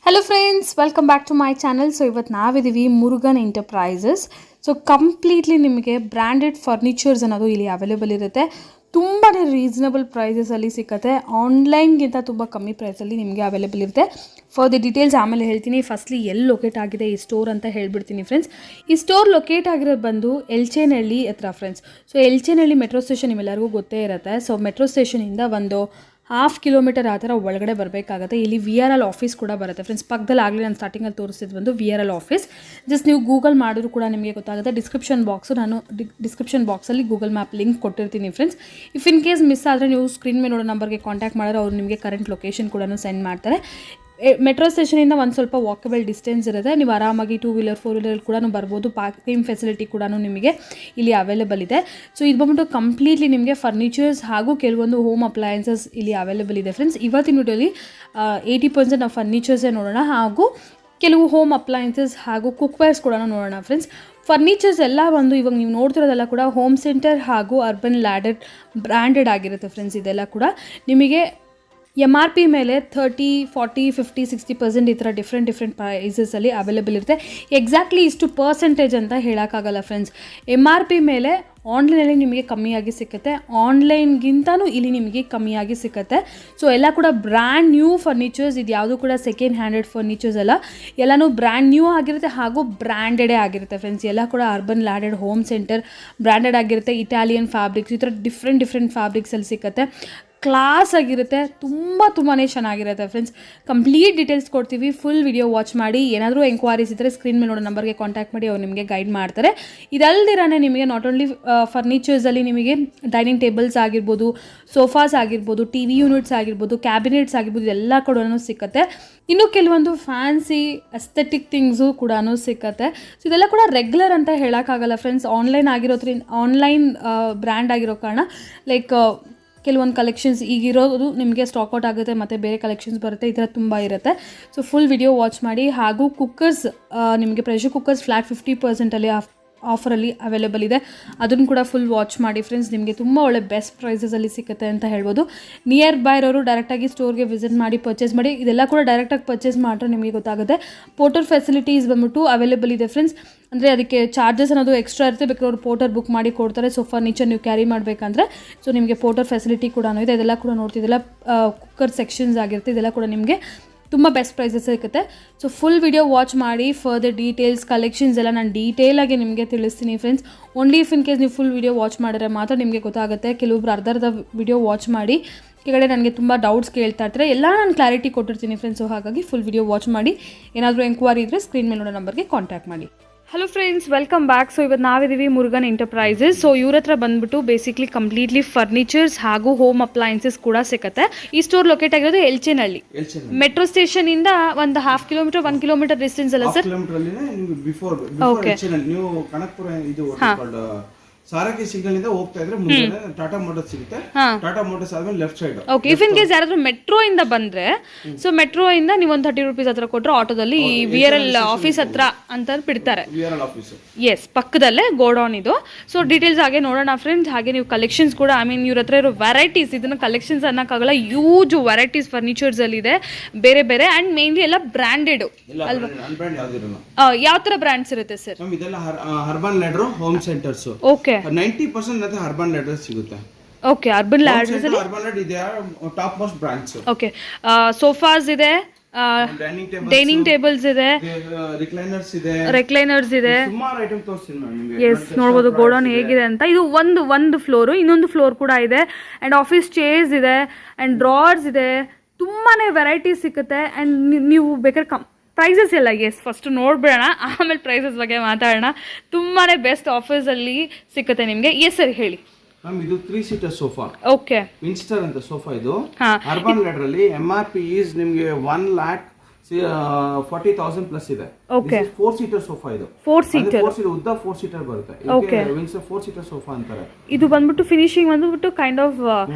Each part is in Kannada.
Hello friends, welcome back to my channel. So ಇವತ್ತು ನಾವಿದೀವಿ ಮುರುಗನ್ ಎಂಟರ್ಪ್ರೈಸಸ್. ಸೊ ಕಂಪ್ಲೀಟ್ಲಿ ನಿಮಗೆ ಬ್ರ್ಯಾಂಡೆಡ್ ಫರ್ನಿಚರ್ಸ್ ಅನ್ನೋದು ಇಲ್ಲಿ ಅವೈಲೇಬಲ್ ಇರುತ್ತೆ. ತುಂಬಾ ರೀಸನಬಲ್ ಪ್ರೈಸಸಲ್ಲಿ ಸಿಗುತ್ತೆ. ಆನ್ಲೈನ್ಗಿಂತ ತುಂಬ ಕಮ್ಮಿ ಪ್ರೈಸಲ್ಲಿ ನಿಮಗೆ ಅವೈಲೇಬಲ್ ಇರುತ್ತೆ. ಫಾರ್ ದಿ ಡೀಟೇಲ್ಸ್ ಆಮೇಲೆ ಹೇಳ್ತೀನಿ. ಫಸ್ಟ್ಲಿ ಎಲ್ಲಿ ಲೊಕೇಟ್ ಆಗಿದೆ ಈ ಸ್ಟೋರ್ ಅಂತ ಹೇಳ್ಬಿಡ್ತೀನಿ ಫ್ರೆಂಡ್ಸ್. ಈ ಸ್ಟೋರ್ ಲೊಕೇಟ್ ಆಗಿರೋದು ಬಂದು ಎಲ್ಚೇನಹಳ್ಳಿ ಹತ್ರ ಫ್ರೆಂಡ್ಸ್. ಸೊ ಎಲ್ಚೇನಹಳ್ಳಿ ಮೆಟ್ರೋ ಸ್ಟೇಷನ್ ನಿಮ್ಮೆಲ್ಲರಿಗೂ ಗೊತ್ತೇ ಇರುತ್ತೆ. ಸೊ ಮೆಟ್ರೋ ಸ್ಟೇಷನಿಂದ ಒಂದು 1/2 ಕಿಲೋಮೀಟರ್ ಆ ಥರ ಒಳಗಡೆ ಬರಬೇಕಾಗುತ್ತೆ. ಇಲ್ಲಿ VRL ಆಫೀಸ್ ಕೂಡ ಬರುತ್ತೆ ಫ್ರೆಂಡ್ಸ್. ಪಕ್ಕದಲ್ಲಿ ಆಗಲಿ ನಾನು ಸ್ಟಾರ್ಟಿಂಗಲ್ಲಿ ತೋರಿಸಿದ್ದು ಬಂದು VRL ಆಫೀಸ್. ಜಸ್ಟ್ ನೀವು ಗೂಗಲ್ ಮಾಡಿದ್ರು ಕೂಡ ನಿಮಗೆ ಗೊತ್ತಾಗುತ್ತೆ. ಡಿಸ್ಕ್ರಿಪ್ಷನ್ ಬಾಕ್ಸಲ್ಲಿ ಗೂಗಲ್ ಮ್ಯಾಪ್ ಲಿಂಕ್ ಕೊಟ್ಟಿರ್ತೀನಿ friends. If in case miss ಆದರೆ ನೀವು ಸ್ಕ್ರೀನ್ ಮೇಲೆ ನೋಡೋ ನಂಬರ್ಗೆ ಕಾಂಟ್ಯಾಕ್ಟ್ ಮಾಡಿದ್ರೆ ಅವ್ರು ನಿಮಗೆ ಕರೆಂಟ್ ಲೊಕೇಶನ್ ಕೂಡ ಸೆಂಡ್ ಮಾಡ್ತಾರೆ. ಮೆಟ್ರೋ ಸ್ಟೇಷನಿಂದ ಒಂದು ಸ್ವಲ್ಪ ವಾಕಬಲ್ ಡಿಸ್ಟೆನ್ಸ್ ಇರುತ್ತೆ. ನೀವು ಆರಾಮಾಗಿ 2 ವೀಲರ್ 4 ವೀಲರ್ ಕೂಡ ಬರ್ಬೋದು. ಪಾರ್ಕಿಂಗ್ ಫೆಸಿಲಿಟಿ ಕೂಡ ನಿಮಗೆ ಇಲ್ಲಿ ಅವೈಲೇಬಲ್ ಇದೆ. ಸೊ ಇದು ಬಂದ್ಬಿಟ್ಟು ಕಂಪ್ಲೀಟ್ಲಿ ನಿಮಗೆ ಫರ್ನಿಚರ್ಸ್ ಹಾಗೂ ಕೆಲವೊಂದು ಹೋಮ್ ಅಪ್ಲಯನ್ಸಸ್ ಇಲ್ಲಿ ಅವೈಲೇಬಲ್ ಇದೆ ಫ್ರೆಂಡ್ಸ್. ಇವತ್ತಿನ ವಿಡಿಯೋಲಿ 80% ನಾವು ಫರ್ನಿಚರ್ಸೇ ನೋಡೋಣ, ಹಾಗೂ ಕೆಲವು ಹೋಮ್ ಅಪ್ಲಯನ್ಸಸ್ ಹಾಗೂ ಕುಕ್ವೇರ್ಸ್ ಕೂಡ ನೋಡೋಣ ಫ್ರೆಂಡ್ಸ್. ಫರ್ನಿಚರ್ಸ್ ಎಲ್ಲ ಬಂದು ಇವಾಗ ನೀವು ನೋಡ್ತಿರೋದೆಲ್ಲ ಕೂಡ ಹೋಮ್ ಸೆಂಟರ್ ಹಾಗೂ ಅರ್ಬನ್ ಲ್ಯಾಡರ್ ಬ್ರ್ಯಾಂಡೆಡ್ ಆಗಿರುತ್ತೆ ಫ್ರೆಂಡ್ಸ್. ಇದೆಲ್ಲ ಕೂಡ ನಿಮಗೆ MRP ಮೇಲೆ 30, 40, 50, 60% ಈ ಥರ ಡಿಫ್ರೆಂಟ್ ಪ್ರೈಸಸಲ್ಲಿ ಅವೈಲೇಬಲ್ ಇರುತ್ತೆ. ಎಕ್ಸಾಕ್ಟ್ಲಿ ಇಷ್ಟು ಪರ್ಸೆಂಟೇಜ್ ಅಂತ ಹೇಳೋಕ್ಕಾಗಲ್ಲ ಫ್ರೆಂಡ್ಸ್. MRP ಮೇಲೆ ಆನ್ಲೈನಲ್ಲಿ ನಿಮಗೆ ಕಮ್ಮಿಯಾಗಿ ಸಿಗುತ್ತೆ, ಆನ್ಲೈನ್ಗಿಂತನೂ ಇಲ್ಲಿ ನಿಮಗೆ ಕಮ್ಮಿಯಾಗಿ ಸಿಗುತ್ತೆ. ಸೊ ಎಲ್ಲ ಕೂಡ ಬ್ರ್ಯಾಂಡ್ ನ್ಯೂ ಫರ್ನಿಚರ್ಸ್. ಇದು ಯಾವುದು ಕೂಡ ಸೆಕೆಂಡ್ ಹ್ಯಾಂಡೆಡ್ ಫರ್ನಿಚರ್ಸ್ ಅಲ್ಲ, ಎಲ್ಲನೂ ಬ್ರ್ಯಾಂಡ್ ನ್ಯೂ ಆಗಿರುತ್ತೆ ಹಾಗೂ ಬ್ರ್ಯಾಂಡೆಡೇ ಆಗಿರುತ್ತೆ ಫ್ರೆಂಡ್ಸ್. ಎಲ್ಲ ಕೂಡ ಅರ್ಬನ್ ಲ್ಯಾಡೆಡ್ ಹೋಮ್ ಸೆಂಟರ್ ಬ್ರ್ಯಾಂಡೆಡ್ ಆಗಿರುತ್ತೆ. ಇಟಾಲಿಯನ್ ಫ್ಯಾಬ್ರಿಕ್ಸ್ ಈ ಥರ ಡಿಫ್ರೆಂಟ್ ಫ್ಯಾಬ್ರಿಕ್ಸಲ್ಲಿ ಸಿಗುತ್ತೆ. ಕ್ಲಾಸ್ ಆಗಿರುತ್ತೆ, ತುಂಬಾ ಚೆನ್ನಾಗಿರುತ್ತೆ ಫ್ರೆಂಡ್ಸ್. ಕಂಪ್ಲೀಟ್ ಡೀಟೇಲ್ಸ್ ಕೊಡ್ತೀವಿ, ಫುಲ್ ವಿಡಿಯೋ ವಾಚ್ ಮಾಡಿ. ಏನಾದರೂ ಎಂಕ್ವೈರೀಸ್ ಇದ್ದರೆ ಸ್ಕ್ರೀನ್ ಮೇಲೆ ನೋಡೋ ನಂಬರ್ಗೆ ಕಾಂಟ್ಯಾಕ್ಟ್ ಮಾಡಿ, ಅವ್ರು ನಿಮಗೆ ಗೈಡ್ ಮಾಡ್ತಾರೆ. ಇದಲ್ದಿರಾನೆ ನಿಮಗೆ ನಾಟ್ ಓನ್ಲಿ ಫರ್ನಿಚರ್ಸಲ್ಲಿ ನಿಮಗೆ ಡೈನಿಂಗ್ ಟೇಬಲ್ಸ್ ಆಗಿರ್ಬೋದು, ಸೋಫಾಸ್ ಆಗಿರ್ಬೋದು, TV ಯೂನಿಟ್ಸ್ ಆಗಿರ್ಬೋದು, ಕ್ಯಾಬಿನೆಟ್ಸ್ ಆಗಿರ್ಬೋದು, ಎಲ್ಲ ಕೂಡ ಸಿಕ್ಕತ್ತೆ. ಇನ್ನು ಕೆಲವೊಂದು ಫ್ಯಾನ್ಸಿ ಅಸ್ಥೆಟಿಕ್ ಥಿಂಗ್ಸು ಕೂಡ ಸಿಕ್ಕತ್ತೆ. ಸೊ ಇದೆಲ್ಲ ಕೂಡ ರೆಗ್ಯುಲರ್ ಅಂತ ಹೇಳೋಕ್ಕಾಗಲ್ಲ ಫ್ರೆಂಡ್ಸ್. ಆನ್ಲೈನ್ ಬ್ರ್ಯಾಂಡ್ ಆಗಿರೋ ಕಾರಣ ಲೈಕ್ ಕೆಲವೊಂದು ಕಲೆಕ್ಷನ್ಸ್ ಈಗಿರೋದು ನಿಮಗೆ ಸ್ಟಾಕ್ಔಟ್ ಆಗುತ್ತೆ, ಮತ್ತು ಬೇರೆ ಕಲೆಕ್ಷನ್ಸ್ ಬರುತ್ತೆ. ಈ ಥರ ತುಂಬ ಇರುತ್ತೆ. ಸೊ ಫುಲ್ ವಿಡಿಯೋ ವಾಚ್ ಮಾಡಿ. ಹಾಗೂ ಕುಕ್ಕರ್ಸ್ ನಿಮಗೆ ಪ್ರೆಷರ್ ಕುಕ್ಕರ್ಸ್ ಫ್ಲ್ಯಾಟ್ 50% ಆಫರಲ್ಲಿ ಅವೈಲೇಬಲ್ ಇದೆ. ಅದನ್ನು ಕೂಡ ಫುಲ್ ವಾಚ್ ಮಾಡಿ ಫ್ರೆಂಡ್ಸ್. ನಿಮಗೆ ತುಂಬ ಒಳ್ಳೆ ಬೆಸ್ಟ್ ಪ್ರೈಸಸಲ್ಲಿ ಸಿಗುತ್ತೆ ಅಂತ ಹೇಳ್ಬೋದು. ನಿಯರ್ ಬೈ ಇರೋರು ಡೈರೆಕ್ಟಾಗಿ ಸ್ಟೋರ್ಗೆ ವಿಸಿಟ್ ಮಾಡಿ ಪರ್ಚೇಸ್ ಮಾಡಿ. ಇದೆಲ್ಲ ಕೂಡ ಡೈರೆಕ್ಟಾಗಿ ಪರ್ಚೇಸ್ ಮಾಡಿದ್ರೆ ನಿಮಗೆ ಗೊತ್ತಾಗುತ್ತೆ. ಪೋರ್ಟರ್ ಫೆಸಿಲಿಟೀಸ್ ಬಂದ್ಬಿಟ್ಟು ಅವೈಲೇಬಲ್ ಇದೆ ಫ್ರೆಂಡ್ಸ್. ಅಂದರೆ ಅದಕ್ಕೆ ಚಾರ್ಜಸ್ ಅನ್ನೋದು ಎಕ್ಸ್ಟ್ರಾ ಇರುತ್ತೆ, ಬೇಕಾದ್ರೆ ಅವ್ರು ಪೋರ್ಟರ್ ಬುಕ್ ಮಾಡಿ ಕೊಡ್ತಾರೆ. ಸೊ ಫರ್ನಿಚರ್ ನೀವು ಕ್ಯಾರಿ ಮಾಡಬೇಕಂದ್ರೆ ಸೊ ನಿಮಗೆ ಪೋರ್ಟರ್ ಫೆಸಿಲಿಟಿ ಕೂಡ ಇದೆ. ಇದೆಲ್ಲ ಕೂಡ ನೋಡ್ತಿದ್ದೆಲ್ಲ ಕುಕ್ಕರ್ ಸೆಕ್ಷನ್ಸ್ ಆಗಿರುತ್ತೆ. ಇದೆಲ್ಲ ಕೂಡ ನಿಮಗೆ ತುಂಬ ಬೆಸ್ಟ್ ಪ್ರೈಸಸ್ ಸಿಗುತ್ತೆ. ಸೊ ಫುಲ್ ವಿಡಿಯೋ ವಾಚ್ ಮಾಡಿ. ಫರ್ದರ್ ಡೀಟೇಲ್ಸ್ ಕಲೆಕ್ಷನ್ಸ್ ಎಲ್ಲ ನಾನು ಡೀಟೇಲಾಗಿ ನಿಮಗೆ ತಿಳಿಸ್ತೀನಿ friends. Only if in case ನೀವು ಫುಲ್ ವಿಡಿಯೋ ವಾಚ್ ಮಾಡಿದ್ರೆ ಮಾತ್ರ ನಿಮಗೆ ಗೊತ್ತಾಗುತ್ತೆ. ಕೆಲವೊಬ್ರು ಅರ್ಧ ವಿಡಿಯೋ ವಾಚ್ ಮಾಡಿ ಈ ಕಡೆ ನನಗೆ ತುಂಬ ಡೌಟ್ಸ್ ಕೇಳ್ತಾ ಇರ್ತಾರೆ, ಎಲ್ಲ ನಾನು ಕ್ಲಾರಿಟಿ ಕೊಟ್ಟಿರ್ತೀನಿ ಫ್ರೆಂಡ್ಸ್. ಸೊ ಹಾಗಾಗಿ ಫುಲ್ ವಿಡಿಯೋ ವಾಚ್ ಮಾಡಿ. ಏನಾದರೂ ಎಂಕ್ವೈರಿ ಇದ್ದರೆ ಸ್ಕ್ರೀನ್ ಮೇಲೆ ನೋಡೋ ನಂಬರ್ಗೆ ಕಾಂಟ್ಯಾಕ್ಟ್ ಮಾಡಿ. Hello friends, welcome back. So ಇವತ್ತು ನಾವಿದ್ದೀವಿ ಮುರುಗನ್ ಎಂಟರ್ಪ್ರೈಸಸ್. ಸೊ ಇವ್ರ ಹತ್ರ ಬಂದ್ಬಿಟ್ಟು ಬೇಸಿಕ್ಲಿ ಕಂಪ್ಲೀಟ್ಲಿ ಫರ್ನಿಚರ್ಸ್ ಹಾಗೂ ಹೋಮ್ ಅಪ್ಲಯನ್ಸಸ್ ಕೂಡ ಸಿಗುತ್ತೆ. ಈ ಸ್ಟೋರ್ ಲೊಕೇಟ್ ಆಗಿರೋದು ಎಲ್ಚೇನಹಳ್ಳಿ ಮೆಟ್ರೋ ಸ್ಟೇಷನ್ ಇಂದ ಒಂದು 1/2 ಕಿಲೋಮೀಟರ್ 1 ಕಿಲೋಮೀಟರ್ ಡಿಸ್ಟೆನ್ಸ್ ಅಲ್ಲ ಸರ್? ಓಕೆ. ಸಾರಕಿ ಸಿಗ್ನಲ್ ಇಂದ ಹೋಗ್ತಾ ಇದ್ರೆ ಮುಂದೆ ಟಾಟಾ ಮೋಟರ್ಸ್ ಸಿಗುತ್ತೆ. ಟಾಟಾ ಮೋಟರ್ಸ್ ಆದ್ಮೇಲೆ left side. Okay. If in case ಯಾರಾದ್ರೂ ಮೆಟ್ರೋ ಇಂದ ಬಂದ್ರೆ, ಸೊ ಮೆಟ್ರೋ ಇಂದ ನೀವು ಒಂದು 30 ರೂಪೀಸ್ ಹತ್ರ ಕೊಟ್ಟರೆ ಆಟೋದಲ್ಲಿ VRL ಆಫೀಸ್ ಹತ್ರ ಅಂತ ಬಿಡ್ತಾರೆ. VRL ಆಫೀಸ್ ಎಸ್, ಪಕ್ಕದಲ್ಲೇ ಗೋಡೌನ್ ಇದು. ಸೊ ಡೀಟೇಲ್ಸ್ ಹಾಗೆ ನೋಡೋಣ ಫ್ರೆಂಡ್ಸ್. ಹಾಗೆ ನೀವು ಕಲೆಕ್ಷನ್ಸ್ ಕೂಡ ಇವ್ರ ಹತ್ರ ಇರೋ ವೆರೈಟೀಸ್, ಇದನ್ನ ಕಲೆಕ್ಷನ್ಸ್ ಅನ್ನಕ್ಕಾಗಲ್ಲ, ಯೂಜ್ ವೆರೈಟೀಸ್ ಫರ್ನಿಚರ್ಸ್ ಅಲ್ಲಿ ಇದೆ ಬೇರೆ ಅಂಡ್ ಮೇನ್ಲಿ ಎಲ್ಲ ಬ್ರಾಂಡೆಡ್ ಅಲ್ವಾ? ಯಾವ ತರ ಬ್ರಾಂಡ್ಸ್ ಇರುತ್ತೆ ಸರ್? ಇದೆಲ್ಲ urban ladder home centres. Okay. 90% urban ladder ಸಿಗುತ್ತೆ. ಓಕೆ. ಅರ್ಬನ್ ಲ್ಯಾಡರ್ಸ್ ಅಲ್ಲಿ ಅರ್ಬನ್ ಲ್ಯಾಡರ್ ಇದೆ top most brands. Okay. Sofas ಇದೆ, ಡೈನಿಂಗ್ ಟೇಬಲ್ಸ್ ಇದೆ, ರಿಕ್ಲೈನರ್ಸ್ ಇದೆ, ಸುಮಾರು ಐಟಮ್ ತೋರಿಸ್ತೀನಿ ನಾನು ನಿಮಗೆ. ಎಸ್, ನೋಡಬಹುದು ಗೋಡೌನ್ ಹೇಗಿದೆ ಅಂತ. ಇದು ಒಂದು ಫ್ಲೋರ್, ಇನ್ನೊಂದು ಫ್ಲೋರ್ ಕೂಡ ಇದೆ. ಅಂಡ್ ಆಫೀಸ್ ಚೇರ್ಸ್ ಇದೆ ಅಂಡ್ ಡ್ರಾರ್ಸ್ ಇದೆ. ತುಂಬಾನೇ ವೆರೈಟೀಸ್ ಸಿಗುತ್ತೆ. ಅಂಡ್ ನೀವು ಬೇಕಾದ್ರೆ ಪ್ರೈಸಸ್ ಎಲ್ಲ ಫಸ್ಟ್ ನೋಡ್ಬಿಡೋಣ, ಆಮೇಲೆ ಪ್ರೈಸಸ್ ಬಗ್ಗೆ ಮಾತಾಡೋಣ. ತುಂಬಾ ಬೆಸ್ಟ್ ಆಫರ್ಸಲ್ಲಿ ಸಿಗುತ್ತೆ ನಿಮಗೆ. ಎಸ್ ಸರ್, ಹೇಳಿ. ಇದು 3 ಸೀಟರ್ ಸೋಫಾ. ಓಕೆ. ವಿನ್ಸ್ಟರ್ ಅಂತ ಸೋಫಾ ಇದು. ಅರ್ಬನ್ ಲ್ಯಾಡರ್ ಅಲ್ಲಿ MRP ಈಸ್ ನಿಮಗೆ 1,40,000 ಪ್ಲಸ್ ಇದೆ. ಓಕೆ. 4 ಸೀಟರ್ ಸೋಫಾ ಇದು. 4 ಸೀಟರ್ ಉದ್ದ 4 ಸೀಟರ್ ಬರುತ್ತೆ. ಓಕೆ. ವಿನ್ಸ್ಟರ್ 4 ಸೀಟರ್ ಸೋಫಾ ಅಂತಾರೆ. ಇದು ಬಂದ್ಬಿಟ್ಟು ಫಿನಿಶಿಂಗ್ ಬಂದ್ಬಿಟ್ಟು kind of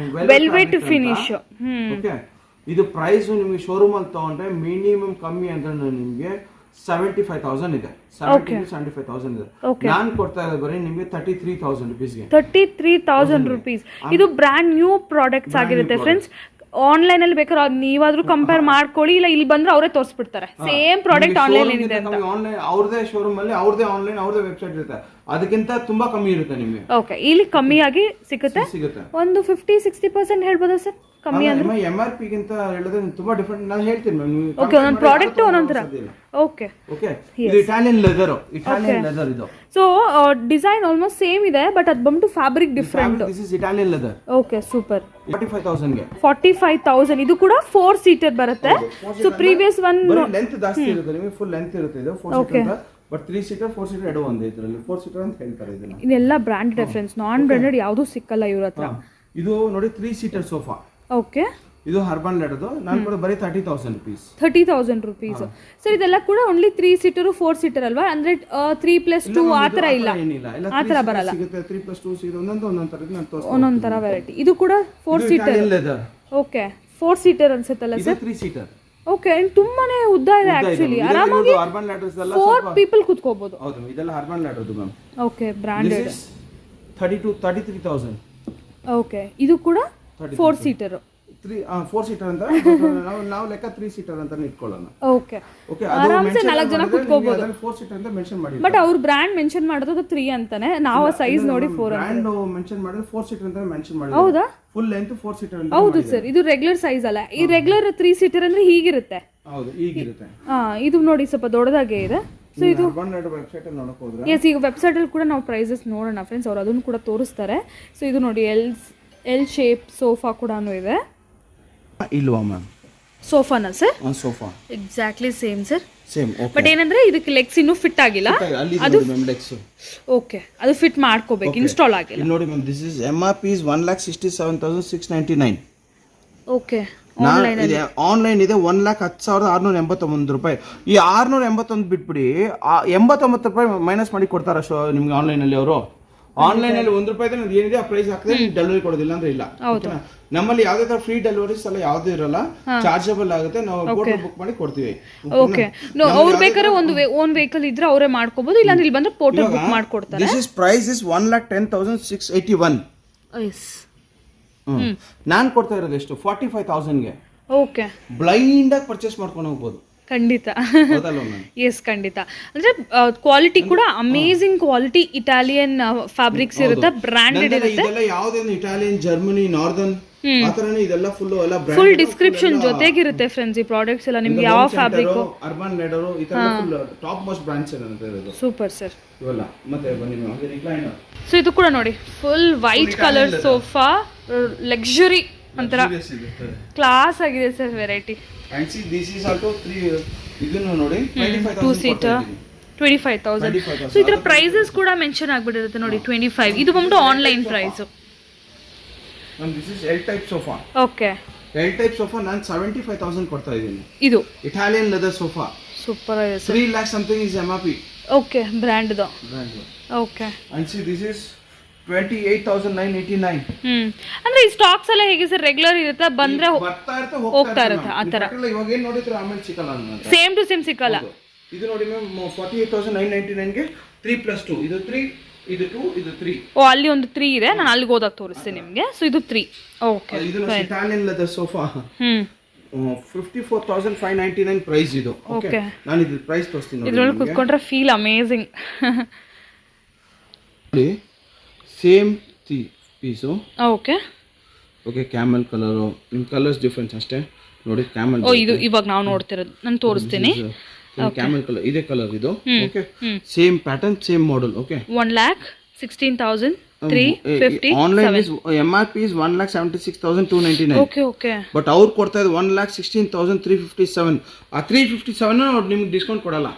velvet finish. Okay. ಇದು ಪ್ರೈಸ್ ನಿಮಗೆ ಶೋರೂಮ್ ಅಲ್ಲಿ ತಗೊಂಡ್ರೆ ಮಿನಿಮಮ್ ಕಮ್ಮಿ ಅಂದ್ರೆ ನಿಮಗೆ 75,000 ಇದೆ. 75,000 ಇದೆ. ನಾನು ಕೊಡ್ತಾ ಇರೋದು ಬರೀ ನಿಮಗೆ 33,000 ರೂಪೀಸ್ಗೆ. 33,000 ರೂಪೀಸ್. ಇದು ಬ್ರ್ಯಾಂಡ್ ನ್ಯೂ ಪ್ರಾಡಕ್ಟ್ಸ್ ಆಗಿರುತ್ತೆ ಫ್ರೆಂಡ್ಸ್. ಆನ್ಲೈನ್ ಅಲ್ಲಿ ಬೇಕಾದ್ರೆ ನೀವಾದ್ರೂ ಕಂಪೇರ್ ಮಾಡ್ಕೊಳ್ಳಿ, ಇಲ್ಲ ಇಲ್ಲಿ ಬಂದ್ರೆ ಅವರೇ ತೋರಿಸ್ಬಿಡ್ತಾರೆ ಸೇಮ್ ಪ್ರಾಡಕ್ಟ್ ಆನ್ಲೈನ್ ಏನಿದೆ ಅಂತ. ಆನ್ಲೈನ್ ಅವ್ರದೇ ಶೋರೂಮ್ ಅಲ್ಲಿ ಅವ್ರದೇ ಆನ್ಲೈನ್ ಅವ್ರದೇ ವೆಬ್ಸೈಟ್ ಇರುತ್ತೆ, ಅದಕ್ಕಿಂತ ತುಂಬಾ ಕಮ್ಮಿ ಇರುತ್ತೆ ನಿಮಗೆ. ಓಕೆ, ಇಲ್ಲಿ ಕಮ್ಮಿಯಾಗಿ ಸಿಗುತ್ತೆ. ಒಂದು 50-60% ಹೇಳ್ಬೋದಾ ಸರ್ ಕಮ್ಮಿ ಅಂದ್ರೆ? MRP ಗಿಂತ ಹೇಳಿದ್ರೆ ತುಂಬಾ ಡಿಫರೆಂಟ್. ನಾನು ಹೇಳ್ತೀನಿ ಮ್ಯಾಮ್. ಓಕೆ, ಒಂದೊಂದು ಪ್ರಾಡಕ್ಟ್ ಒಂದೊಂದರ. ಓಕೆ ಓಕೆ, ಇದು ಇಟಾಲಿಯನ್ ಲೆದರ್ ಇದು. ಸೊ ಡಿಸೈನ್ ಆಲ್ಮೋಸ್ಟ್ ಸೇಮ್ ಇದೆ, ಬಟ್ ಅದು ಬಂದು fabric different. This is Italian leather. Okay, super. 45,000 ಗೆ 45,000. ಇದು ಕೂಡ 4 ಸೀಟರ್ ಬರುತ್ತೆ. ಸೊ ಪ್ರೀವಿಯಸ್ ಒನ್ ಲೆಂತ್ ಜಾಸ್ತಿ ಇರುತ್ತೆ, ನಿಮಗೆ ಫುಲ್ ಲೆಂತ್ ಇರುತ್ತೆ ಇದು 4 ಸೀಟರ್. ಬಟ್ 3 ಸೀಟರ್ 4 ಸೀಟರ್ ಎರಡು ಒಂದೇ, ಇದರಲ್ಲಿ 4 ಸೀಟರ್ ಅಂತ ಹೇಳ್ತಾರೆ ಇದನ್ನ. ಇದೆಲ್ಲ ಬ್ರಾಂಡ್ ರೆಫರೆನ್ಸ್, ನಾನ್ ಬ್ರಾಂಡೆಡ್ ಯಾವುದು ಸಿಕ್ಕಲ್ಲ ಇವ್ರ ಹತ್ರ. ಇದು ನೋಡಿ 3 ಸೀಟರ್ ಸೋಫಾ. ಓಕೆ, ಇದು ಹರ್ಬನ್ ಲೆಡರ್ದು. ನಾನು ಕೂಡ ಬರೀ 30,000 rupees. 30,000 rupees. ಸರ್ ಇದೆಲ್ಲ ಕೂಡ ಓನ್ಲಿ 3 ಸೀಟರ್ 4 ಸೀಟರ್ ಅಲ್ವಾ? ಅಂದ್ರೆ 3+2 ಆ ತರ ಇಲ್ಲ, ಆ ತರ ಬರಲ್ಲ. 3+2 ಸಿಗುತ್ತೆ, ಒಂದೊಂದು ತರ ನಾನು ತೋರಿಸ್ತೀನಿ, ಒಂದೊಂದು ತರ ವೆರೈಟಿ. ಇದು ಕೂಡ 4 ಸೀಟರ್. ಓಕೆ, 4 ಸೀಟರ್ ಅನ್ಸುತ್ತಲ್ಲ ಸರ್? 3 ಸೀಟರ್. ಓಕೆ, ತುಂಬಾನೇ ಉದ್ದ ಇದೆ ಆಕ್ಚುಲಿ. ಆರಾಮಾಗಿ ಅರ್ಬನ್ ಲ್ಯಾಡರ್ಸ್ ಎಲ್ಲ 4 ಪೀಪಲ್ ಕೂತ್ಕೋಬಹುದು. ಹೌದು, ಇದೆಲ್ಲ ಅರ್ಬನ್ ಲ್ಯಾಡರ್ದು ಮ್ಯಾಮ್. Okay, branded. 33,000. ಓಕೆ, ಇದು ಕೂಡ 4 ಸೀಟರ್. 4 ಸೀಟರ್ ಅಂತ ನಾವು ಲೆಕ್ಕ 3 ಸೀಟರ್ ಅಂತ ಇಟ್ಕೊಳ್ಳೋಣ. ಓಕೆ ಓಕೆ, ಆರಾಮ್ಸೆ 4 ಜನ ಕೂತ್ಕೋಬಹುದು. 4 ಸೀಟರ್ ಅಂತ ಮೆನ್ಷನ್ ಮಾಡಿ, ಬಟ್ ಅವ್ರ ಬ್ರಾಂಡ್ ಮೆನ್ಷನ್ ಮಾಡೋದು 3 ಅಂತಾನೆ. ನಾವು ಸೈಜ್ ನೋಡಿ 4 ಅಂತ ಬ್ರಾಂಡ್ ಮೆನ್ಷನ್ ಮಾಡಿದ್ರೆ 4 ಸೀಟರ್ ಅಂತ ಮೆನ್ಷನ್ ಮಾಡಿ. ಹೌದಾ? ಫುಲ್ ಲೆಂತ್ 4 ಸೀಟರ್ ಅಂತ. ಹೌದು ಸರ್, ಇದು ರೆಗ್ಯುಲರ್ ಸೈಜ್ ಅಲ್ಲ. ಈ ರೆಗ್ಯುಲರ್ 3 ಸೀಟರ್ ಅಂದ್ರೆ ಹೀಗಿರುತ್ತೆ. ಹೌದು, ಹೀಗಿರುತ್ತೆ. ಇದು ನೋಡಿ ಸ್ವಲ್ಪ ದೊಡ್ಡದಾಗೆ ಇದೆ. ಸೊ ಇದು ಅರ್ಬನ್ ಲ್ಯಾಡರ್ ವೆಬ್ಸೈಟ್ ಅಲ್ಲಿ ನೋಡಕ್ ಹೋದ್ರೆ, ಎಸ್, ಈಗ ವೆಬ್ಸೈಟ್ ಅಲ್ಲಿ ಕೂಡ ನಾವು ಪ್ರೈಸಸ್ ನೋಡೋಣ ಫ್ರೆಂಡ್ಸ್, ಅವ್ರು ಅದನ್ನು ಕೂಡ ತೋರಿಸ್ತಾರೆ. ಸೊ ಇದು ನೋಡಿ ಎಲ್ ಶೇಪ್ ಸೋಫಾ ಕೂಡ ಇದೆ. ಇಲ್ವಾ ಮ್ಯಾಮ್? ಸೋಫಾನಾ sir? Sofa exactly same sir, same. But ಏನಂದ್ರೆ ಇದಕ್ಕೆ ಲೆಗ್ಸ್ ಇನ್ನೂ ಫಿಟ್ ಆಗಿಲ್ಲ. ಅದು ಲೆಗ್ಸ್. ಓಕೆ, ಅದು ಫಿಟ್ ಮಾಡ್ಕೋಬೇಕು, ಇನ್ಸ್ಟಾಲ್ ಆಗಿಲ್ಲ. ನೋಡಿ ma'am, this is MRP is 1,67,699. Okay, online ಇದೆ 1,10,681 ರೂಪಾಯಿ. ಈ 681 ಬಿಟ್ಬಿಡಿ, 89 ರೂಪಾಯಿ ಮೈನಸ್ ಮಾಡಿ ಕೊಡ್ತಾರ ನಿಮ್ಗೆ ಆನ್ಲೈನ್ ಅಲ್ಲಿ ಅವರು. ಆನ್ಲೈನ್ ಅಲ್ಲಿ 1 ರೂಪಾಯಿ ಏನಿದೆ ಆ ಪ್ರೈಸ್ ಹಾಕಿದ್ರೆ ಡೆಲಿವರಿ ಕೊಡೋದಿಲ್ಲ ಅಂದ್ರೆ ಇಲ್ಲ. ನಮ್ಮಲ್ಲಿ ಯಾವ್ದೇ ತರ ಫ್ರೀ ಡೆಲಿವರೀಸ್ ಎಲ್ಲ ಯಾವ್ದು ಇರಲ್ಲ, ಚಾರ್ಜಬಲ್ ಆಗುತ್ತೆ. ನಾವು ಹೋಟೆಲ್ ಬುಕ್ ಮಾಡಿ ಕೊಡ್ತೀವಿ. ಓಕೆ, ಅವ್ರು ಬೇಕಾದ್ರೆ ಒಂದು ಓನ್ ವೆಹಿಕಲ್ ಇದ್ರೆ ಅವರೇ ಮಾಡ್ಕೋಬಹುದು, ಇಲ್ಲ ಇಲ್ಲಿ ಬಂದ್ರೆ ಹೋಟೆಲ್ ಬುಕ್ ಮಾಡ್ಕೊಡ್ತಾರೆ. This is price is 1,10,681. Yes, ನಾನು ಕೊಡ್ತಾ ಇರೋದು ಎಷ್ಟು? 45,000 ಗೆ. ಓಕೆ, ಬ್ಲೈಂಡ್ ಆಗಿ ಪರ್ಚೇಸ್ ಮಾಡ್ಕೊಂಡು ಹೋಗ್ಬೋದು. ಖಂಡಿತ, ಎಸ್ ಖಂಡಿತ. ಅಂದ್ರೆ ಕ್ವಾಲಿಟಿ ಕೂಡ ಅಮೇಜಿಂಗ್ ಕ್ವಾಲಿಟಿ. ಇಟಾಲಿಯನ್ ಫ್ಯಾಬ್ರಿಕ್ಸ್ ಇರುತ್ತೆ, ಬ್ರಾಂಡೆಡ್ ಇರುತ್ತೆ. ಇದೆಲ್ಲ ಯಾವ್ದೇನು ಇಟಾಲಿಯನ್, ಜರ್ಮನಿ, ನಾರ್ದರ್ನ್ ಆತರನೇ ಇದೆಲ್ಲ ಫುಲ್ ಡಿಸ್ಕ್ರಿಪ್ಷನ್ ಜೊತೆಗಿರುತ್ತೆ ಫ್ರೆಂಡ್ಸ್. ಈ ಪ್ರಾಡಕ್ಟ್ಸ್ ಎಲ್ಲ ನಿಮ್ಗೆ ಯಾವ ಫ್ಯಾಬ್ರಿಕ್, ಅರ್ಬನ್ ಲೆಡರ್, ಈ ತರ ಫುಲ್ ಟಾಪ್ ಮೋಸ್ಟ್ ಬ್ರಾಂಡ್ಸ್ ಅಂತ ಇರೋದು. Super sir. ಇವೆಲ್ಲ ಮತ್ತೆ ಬನ್ನಿ ಮ್ಯಾಮ್, ರಿಕ್ಲೈನರ್. ಸೊ ಇದು ಕೂಡ ನೋಡಿ full white colour sofa, luxury ಒಂಥರ ಕ್ಲಾಸ್ ಆಗಿದೆ sir variety. And see, this is also 3 ಇದನ್ನು ನೋಡಿ 2 ಸೀಟರ್ 25,000. ಸೊ ಇದರ ಪ್ರೈಸಸ್ ಕೂಡ ಮೆನ್ಷನ್ ಆಗಿಬಿಟ್ಟಿರುತ್ತೆ ನೋಡಿ 25. ಇದು ಬಂದು online price. This is L type sofa. Okay, L type sofa ನಾನು 75,000 ಕೊಡ್ತಾ ಇದ್ದೀನಿ. ಇದು ಇಟಾಲಿಯನ್ ಲೆದರ್ ಸೋಫಾ, ಸೂಪರ್ ಆಗಿದೆ sir. 3 lakh something is MRP. Okay, brand ದು. Okay, and see this is 28,989. ಅಂದ್ರೆ ಈ ಸ್ಟಾಕ್ಸ್ ಎಲ್ಲ ಹೇಗೆ ಸರ್? ರೆಗ್ಯುಲರ್ ಇರುತ್ತೆ, ಬಂದ್ರೆ ಹೋಗ್ತಾ ಇರುತ್ತೆ ಆ ತರ. ಇವಾಗ ಏನು ನೋಡಿದ್ರೆ ಆಮೇಲೆ ಸಿಕ್ಕಲ್ಲ ಅಂತ, ಸೇಮ್ ಟು ಸೇಮ್ ಸಿಕ್ಕಲ್ಲ. ಇದು ನೋಡಿ ಮ್ಯಾಮ್, 48,999 ಗೆ 3+2. ಇದು 3, ಇದು 2, ಇದು 3. ಓ, ಅಲ್ಲಿ ಒಂದು 3 ಇದೆ, ನಾನು ಅಲ್ಲಿಗೆ ಹೋದಾಗ ತೋರಿಸ್ತೀನಿ ನಿಮಗೆ. ಸೊ ಇದು 3. ಓಕೆ, ಇದು ಇಟಾಲಿಯನ್ ಲೆದರ್ ಸೋಫಾ. 54,599 ಪ್ರೈಸ್ ಇದು. ಓಕೆ, ನಾನು ಇದು ಪ್ರೈಸ್ ತೋರಿಸ್ತೀನಿ. ಇದರಲ್ಲಿ ಕೂತ್ಕೊಂಡ್ರೆ feel amazing. Same piece. Okay okay, camel colour, ನಿಮ್ಮ ಕಲರ್ಸ್ ಡಿಫ್ರೆನ್ಸ್ ಅಷ್ಟೇ ನೋಡಿ. ಕ್ಯಾಮಲ್, ಓ ಇದು ಇವಾಗ ನಾವು ನೋಡ್ತಿರೋದು, ನಾನು ತೋರಿಸ್ತೀನಿ. ಕ್ಯಾಮಲ್ ಕಲರ್, ಇದೇ ಕಲರ್ ಇದು. Okay, same pattern, same model. Okay, 1,16,350. Online is MRP is 1,76,299. Okay okay, but ಅವ್ರು ಕೊಡ್ತಾ ಇದ್ದು 1,16,357. ಆ 357 ನಿಮ್ಗೆ ಡಿಸ್ಕೌಂಟ್ ಕೊಡಲ್ಲ.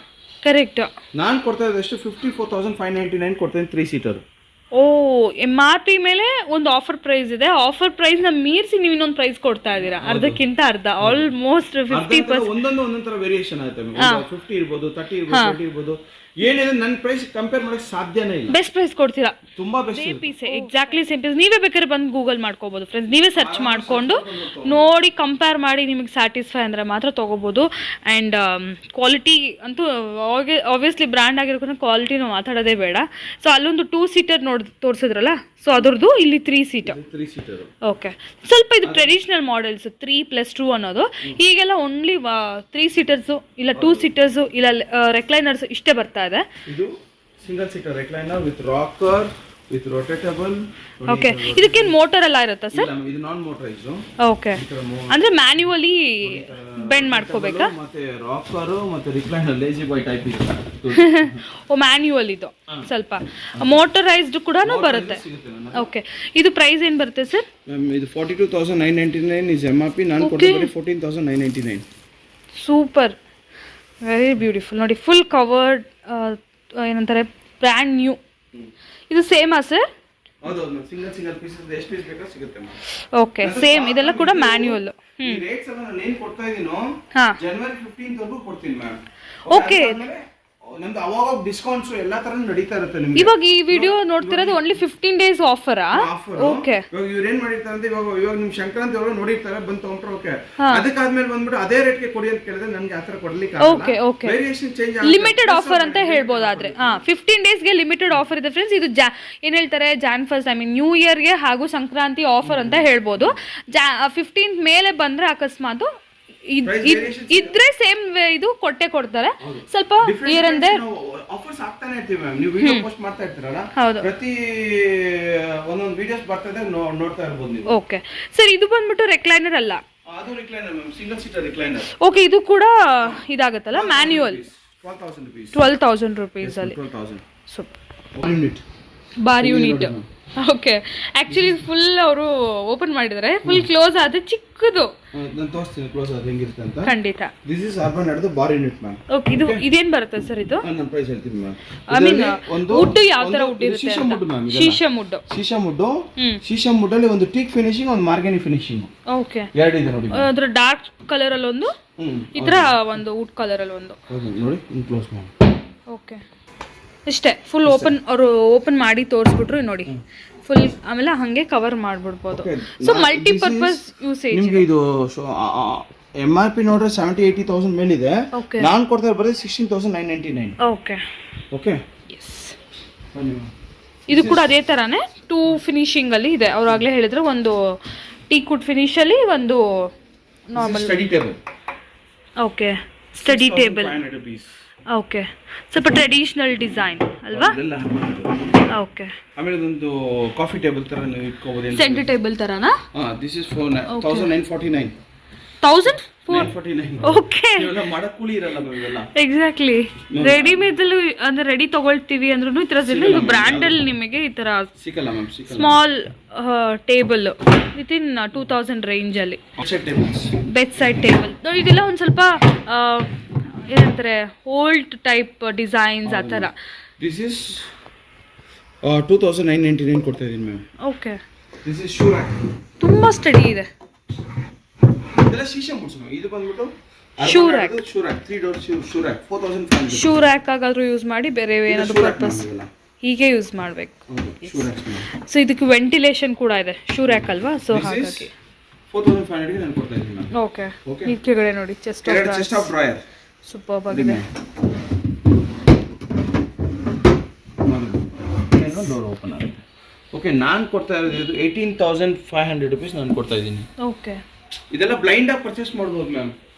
ಕರೆಕ್ಟ್. ನಾನು ಕೊಡ್ತಾ ಇದ್ದು ಎಷ್ಟು? 54,599 ಕೊಡ್ತೀನಿ 3 ಸೀಟರ್. ಓ, MRP ಮೇಲೆ ಒಂದು ಆಫರ್ ಪ್ರೈಸ್ ಇದೆ. ಆಫರ್ ಪ್ರೈಸ್ ನ ಮೀರಿಸಿ ನೀವು ಇನ್ನೊಂದು ಪ್ರೈಸ್ ಕೊಡ್ತಾ ಇದ್ದೀರಾ, ಅರ್ಧಕ್ಕಿಂತ ಅರ್ಧ, ಆಲ್ಮೋಸ್ಟ್ 50%. ಒಂದೊಂದು ತರ ವೇರಿಯೇಷನ್ ಆಗುತ್ತೆ. 50 ಇರ್ಬೋದು, 30 ಇರ್ಬೋದು, 40 ಇರ್ಬೋದು. ಏನಿದೆ ನನ್ನ ಪ್ರೈಸ್ ಕಂಪೇರ್ ಮಾಡಕ್ಕೆ ಸಾಧ್ಯನೇ ಇಲ್ಲ. ಬೆಸ್ಟ್ ಪ್ರೈಸ್ ಕೊಡ್ತೀರಾ, ತುಂಬಾ best piece. Exactly same piece. ನೀವೇ ಬೇಕಾದ್ರೆ ಬಂದು ಗೂಗಲ್ ಮಾಡ್ಕೋಬಹುದು ಫ್ರೆಂಡ್ಸ್. ನೀವೇ ಸರ್ಚ್ ಮಾಡ್ಕೊಂಡು ನೋಡಿ ಕಂಪೇರ್ ಮಾಡಿ ನಿಮಗೆ ಸ್ಯಾಟಿಸ್ಫೈ ಅಂದ್ರೆ ಮಾತ್ರ ತಗೋಬಹುದು. ಆ್ಯಂಡ್ ಕ್ವಾಲಿಟಿ ಅಂತೂ ಆಬ್ವಿಯಸ್ಲಿ ಬ್ರ್ಯಾಂಡ್ ಆಗಿರೋದ್ರಿಂದ ಕ್ವಾಲಿಟಿನೂ ಮಾತಾಡೋದೇ ಬೇಡ. ಸೊ ಅಲ್ಲೊಂದು 2 ಸೀಟರ್ ನೋಡಿ ತೋರಿಸಿದ್ರಲ್ಲ, ಸೊ ಅದ್ರದ್ದು ಇಲ್ಲಿ 3 ಸೀಟ್. 3 ಸೀಟರ್. ಓಕೆ, ಸ್ವಲ್ಪ ಇದು ಟ್ರೆಡಿಷನಲ್ ಮಾಡೆಲ್ಸ್ 3+2 ಅನ್ನೋದು. ಈಗೆಲ್ಲ ಓನ್ಲಿ 3 ಸೀಟರ್ಸು ಇಲ್ಲ 2 ಸೀಟರ್ಸು ಇಲ್ಲ ರೆಕ್ಲೈನರ್ಸ್ ಇಷ್ಟೇ ಬರ್ತಾ ಇದೆ. ಇದು single seater recliner with rocker with rotatable. Okay, ಇದಕ್ಕೇನು ಮೋಟರ್ ಎಲ್ಲ ಇರುತ್ತಾ ಸರ್? ಇದು ನಾನ್ ಮೋಟರೈಸ್. ಓಕೆ, ಅಂದ್ರೆ ಮ್ಯಾನ್ಯುವಲಿ ಬೆಂಡ್ ಮಾಡ್ಕೋಬೇಕಾ? ಮತ್ತೆ ರಾಕರ್ ಮತ್ತೆ ರಿಕ್ಲೈನರ್ ಲೇಜಿ ಬಾಯ್ ಟೈಪ್ ಇದೆ. ಓ, ಮ್ಯಾನ್ಯುವಲ್ ಇದು. ಸ್ವಲ್ಪ ಮೋಟರೈಸ್ಡ್ ಕೂಡ ಬರುತ್ತೆ. ಓಕೆ, ಇದು ಪ್ರೈಸ್ ಏನು ಬರುತ್ತೆ ಸರ್? ಇದು 42,999 ಇಸ್ MRP. ನಾನು ಕೊಡ್ತೀನಿ 14,999. Super, very beautiful. ನೋಡಿ, ಫುಲ್ ಕವರ್ಡ್, ಏನಂತಾರೆ, ಬ್ರ್ಯಾಂಡ್ ನ್ಯೂ. ಇದು ಸೇಮಾ ಸರ್? ಹೌದು, ಸಿಂಗಲ್ ಪೀಸಸ್ ಎಷ್ಟು ಪೀಸ್ ಬೇಕೋ ಸಿಗುತ್ತೆ. Okay, same. ಇದೆಲ್ಲ ಕೂಡ ಮ್ಯಾನ್ಯುವಲ್. ಈ ರೇಟ್ಸ್ ಎಲ್ಲ ನಾನು ಏನು ಕೊಡ್ತಾ ಇದೀನೋ ಜನವರಿ 15th ವರೆಗೂ ಕೊಡ್ತೀನಿ ಮ್ಯಾಮ್. ಓಕೆ, ನಮ್ದು ಅವಾಗ ಡಿಸ್ಕೌಂಟ್ಸ್ ಎಲ್ಲಾ ತರ ನಡೀತಾ ಇರುತ್ತೆ ನಿಮಗೆ. ಇವಾಗ ಈ ವಿಡಿಯೋ ನೋಡ್ತಿರೋದು ಓನ್ಲಿ 15 days ಆಫರಾ? ಓಕೆ, ಇವಾಗ ಇವ್ರು ಏನ್ ಮಾಡಿರ್ತಾರೆ ಅಂತ ಇವಾಗ ನಿಮ್ ಸಂಕ್ರಾಂತಿ ಒಳಗೆ ನೋಡಿರ್ತಾರೆ, ಬಂದು ತಗೊಂಡ್ರೆ ಓಕೆ. ಅದಕ್ಕಾದ್ಮೇಲೆ ಬಂದ್ಬಿಟ್ಟು ಅದೇ ರೇಟ್ಗೆ ಕೊಡಿ ಅಂತ ಕೇಳಿದ್ರೆ ನನಗೆ ಆತರ ಕೊಡ್ಲಿಕ್ಕೆ ಓಕೆ ಓಕೆ ವೇರಿಯೇಷನ್ ಚೇಂಜ್ ಆಗುತ್ತೆ. ಲಿಮಿಟೆಡ್ ಆಫರ್ ಅಂತ ಹೇಳ್ಬೋದಾದ್ರೆ 15 ಡೇಸ್ಗೆ ಲಿಮಿಟೆಡ್ ಆಫರ್ ಇದೆ ಫ್ರೆಂಡ್ಸ್. ಇದು ಏನ್ ಹೇಳ್ತಾರೆ, Jan first, I mean new ಇಯರ್ಗೆ ಹಾಗೂ ಸಂಕ್ರಾಂತಿ ಆಫರ್ ಅಂತ ಹೇಳ್ಬೋದು. 15th ಮೇಲೆ ಬಂದ್ರೆ ಅಕಸ್ಮಾತ್ ಇದ್ರೆ ಸೇಮ್ ಇದು ಕೊಟ್ಟೆ ಕೊಡ್ತಾರೆ. ಸ್ವಲ್ಪ ಇಯರ್ ಅಂದೆ ಆಫರ್ಸ್ ಆಗ್ತಾನೆ ಇರ್ತೀವಿ ಮ್ಯಾಮ್. ನೀವು ವಿಡಿಯೋ ಪೋಸ್ಟ್ ಮಾಡ್ತಾ ಇರ್ತೀರಲ್ಲ, ಪ್ರತಿ ಒಂದೊಂದು ವಿಡಿಯೋಸ್ ಬರ್ತದೆ, ನೋಡ್ತಾ ಇರಬಹುದು ನೀವು. ಓಕೆ ಸರ್, ಇದು ಬಂದ್ಬಿಟ್ಟು ರೆಕ್ಲೈನರ್ ಅಲ್ಲ, ಅದು recliner ma'am, single seater recliner. Okay, ಇದು ಕೂಡ ಇದಾಗುತ್ತಲ್ಲ ಮ್ಯಾನ್ಯುವಲ್. 12,000 rupees ಅಲ್ಲಿ. 12,000. ಸೂಪರ್, ಬಾರಿ ಯೂನಿಟ್. ಓಕೆ, ಆಕ್ಚುಲಿ ಫುಲ್ ಅವರು ಓಪನ್ ಮಾಡಿದ್ದಾರೆ, ಫುಲ್ ಕ್ಲೋಸ್ ಆದ್ರೆ ಚಿಕ್ಕದು. ನಾನು ತೋರಿಸ್ತೀನಿ ಕ್ಲೋಸ್ ಆದ್ರೆ ಹೆಂಗಿರುತ್ತೆ ಅಂತ. ಖಂಡಿತ. This is urban at the bar unit ma'am. Okay, ಇದೇನ್ ಬರುತ್ತೆ ಸರ್? ಇದು ನಾನು ಪ್ರೈಸ್ ಹೇಳ್ತೀನಿ ಮ್ಯಾಮ್. ಐ ಮೀನ್ ವುಡ್ ಯಾವ ತರ ವುಡ್ ಇರುತ್ತೆ? ಶೀಶಮ್ ವುಡ್ ಅಲ್ಲಿ ಒಂದು ಟೀಕ್ ಫಿನಿಶಿಂಗ್, ಒಂದು ಮಾರ್ಗನಿ ಫಿನಿಶಿಂಗ್. ಓಕೆ, ಎರಡು ಇದೆ ನೋಡಿ. ಅದರ ಡಾರ್ಕ್ ಕಲರ್ ಅಲ್ಲಿ ಒಂದು, ಇದರ ಒಂದು ವುಡ್ ಕಲರ್ ಅಲ್ಲಿ ಒಂದು. ನೋಡಿ, ಕ್ಲೋಸ್ ಮ್ಯಾಮ್. ಓಕೆ, ಇಷ್ಟೇ. ಫುಲ್ ಓಪನ್ ಮಾಡಿ ತೋರಿಸ್ಬಿಟ್ರು ನೋಡಿ, ಫುಲ್. ಆಮೇಲೆ ಹಂಗೆ ಕವರ್ ಮಾಡ್ಬಿಡ್ಬೋದು. So multipurpose usage. ನಿಮಗೆ ಇದು MRP ನೋಡ್ರೆ 70,000-80,000 ಮೇಲಿದೆ. ನಾನು ಕೊಡ್ತಾ ಇರೋದು ಬರೀ 16,999. ಓಕೆ ಓಕೆ, ಇದು ಕೂಡ ಅದೇ ತರಾನೇ 2 ಫಿನಿಶಿಂಗ್ ಅಲ್ಲಿ ಇದೆ. ಅವ್ರು ಆಗ್ಲೇ ಹೇಳಿದ್ರು, ಒಂದು ಟೀಕ್ ವುಡ್ ಫಿನಿಶ್ ಅಲ್ಲಿ, ಒಂದು normal study table. Okay, study table. Okay, ಸ್ವಲ್ಪ ಟ್ರೆಡಿಷನಲ್ ಡಿಸೈನ್ ಅಲ್ವಾ? ಓಕೆ, ಆಮೇಲೆ ಒಂದು ಕಾಫಿ ಟೇಬಲ್ ತರ ನೀವು ಇಟ್ಕೋಬಹುದು. ಸೆಂಟರ್ ಟೇಬಲ್ ತರನಾ? This is 1949. 1449. ಓಕೆ, ಇವೆಲ್ಲ ಮಾಡಕ್ ಕೂಲಿ ಇರಲ್ಲ ಇವೆಲ್ಲ. ಎಕ್ಸಾಕ್ಟ್ಲಿ. ರೆಡಿಮೇಡ್ ಅಲ್ಲಿ ಅಂದ್ರೆ ರೆಡಿ ತಗೊಳ್ತೀವಿ ಅಂದ್ರೂ ಈ ತರದಿಲ್ಲ. ಇದು ಬ್ರ್ಯಾಂಡ್ ಅಲ್ಲಿ ನಿಮಗೆ ಈ ತರ ಸಿಕ್ಕಲ್ಲ ma'am. Small table within 2000 range ಅಲ್ಲಿ. Bed side table. ಇದೆಲ್ಲ ಒಂದ್ ಸ್ವಲ್ಪ ಏನಂತಾರೆ, ಓಲ್ಡ್ ಟೈಪ್ ಡಿಸೈನ್ಸ್ ಆ ಥರ. ದಿಸ್ ಇಸ್ 2,999 ಕೊಡ್ತಾ ಇದೀನಿ ma'am. Okay, this is shoe rack. ತುಂಬಾ ಸ್ಟಡಿ ಇದೆ. ಇದೆಲ್ಲ ಶೀಶಮ್ ವುಡ್ಸ್ ಮ್ಯಾಮ್. ಇದು ಬಂದ್ಬಿಟ್ಟು shoe rack. 3 door shoe rack 4,500. Shoe rack ಆಗಾದ್ರೂ ಯೂಸ್ ಮಾಡಿ, ಬೇರೆ ಏನಾದ್ರು ಪರ್ಪಸ್ ಹೀಗೆ ಯೂಸ್ ಮಾಡಬೇಕು. ಸೊ ಇದಕ್ಕೆ ವೆಂಟಿಲೇಷನ್ ಕೂಡ ಇದೆ. ಶೂ ರ್ಯಾಕ್ ಅಲ್ವಾ? ಸೊ ಹಾಗಾಗಿ 4,500 ಗೆ ನಾನು ಕೊಡ್ತಾ ಇದೀನಿ ಮ್ಯಾಮ್. ಓಕೆ, ಈ ಕೆಳಗಡೆ ನೋಡಿ, ಚೆಸ್ಟ್ ಆಫ್ ಡ್ರಾಯರ್. ಸೂಪರ್ ಆಗಿದೆ. ಡೋರ್ ಓಪನ್ ಆಗುತ್ತೆ. ಓಕೆ, ನಾನು ಕೊಡ್ತಾ ಇರೋದು 18,500 rupees ನಾನು ಕೊಡ್ತಾ ಇದ್ದೀನಿ. ಓಕೆ, ಇದೆಲ್ಲ ಬ್ಲೈಂಡ್ ಆಗಿ ಪರ್ಚೇಸ್ ಮಾಡ್ಬೋದು ಮ್ಯಾಮ್.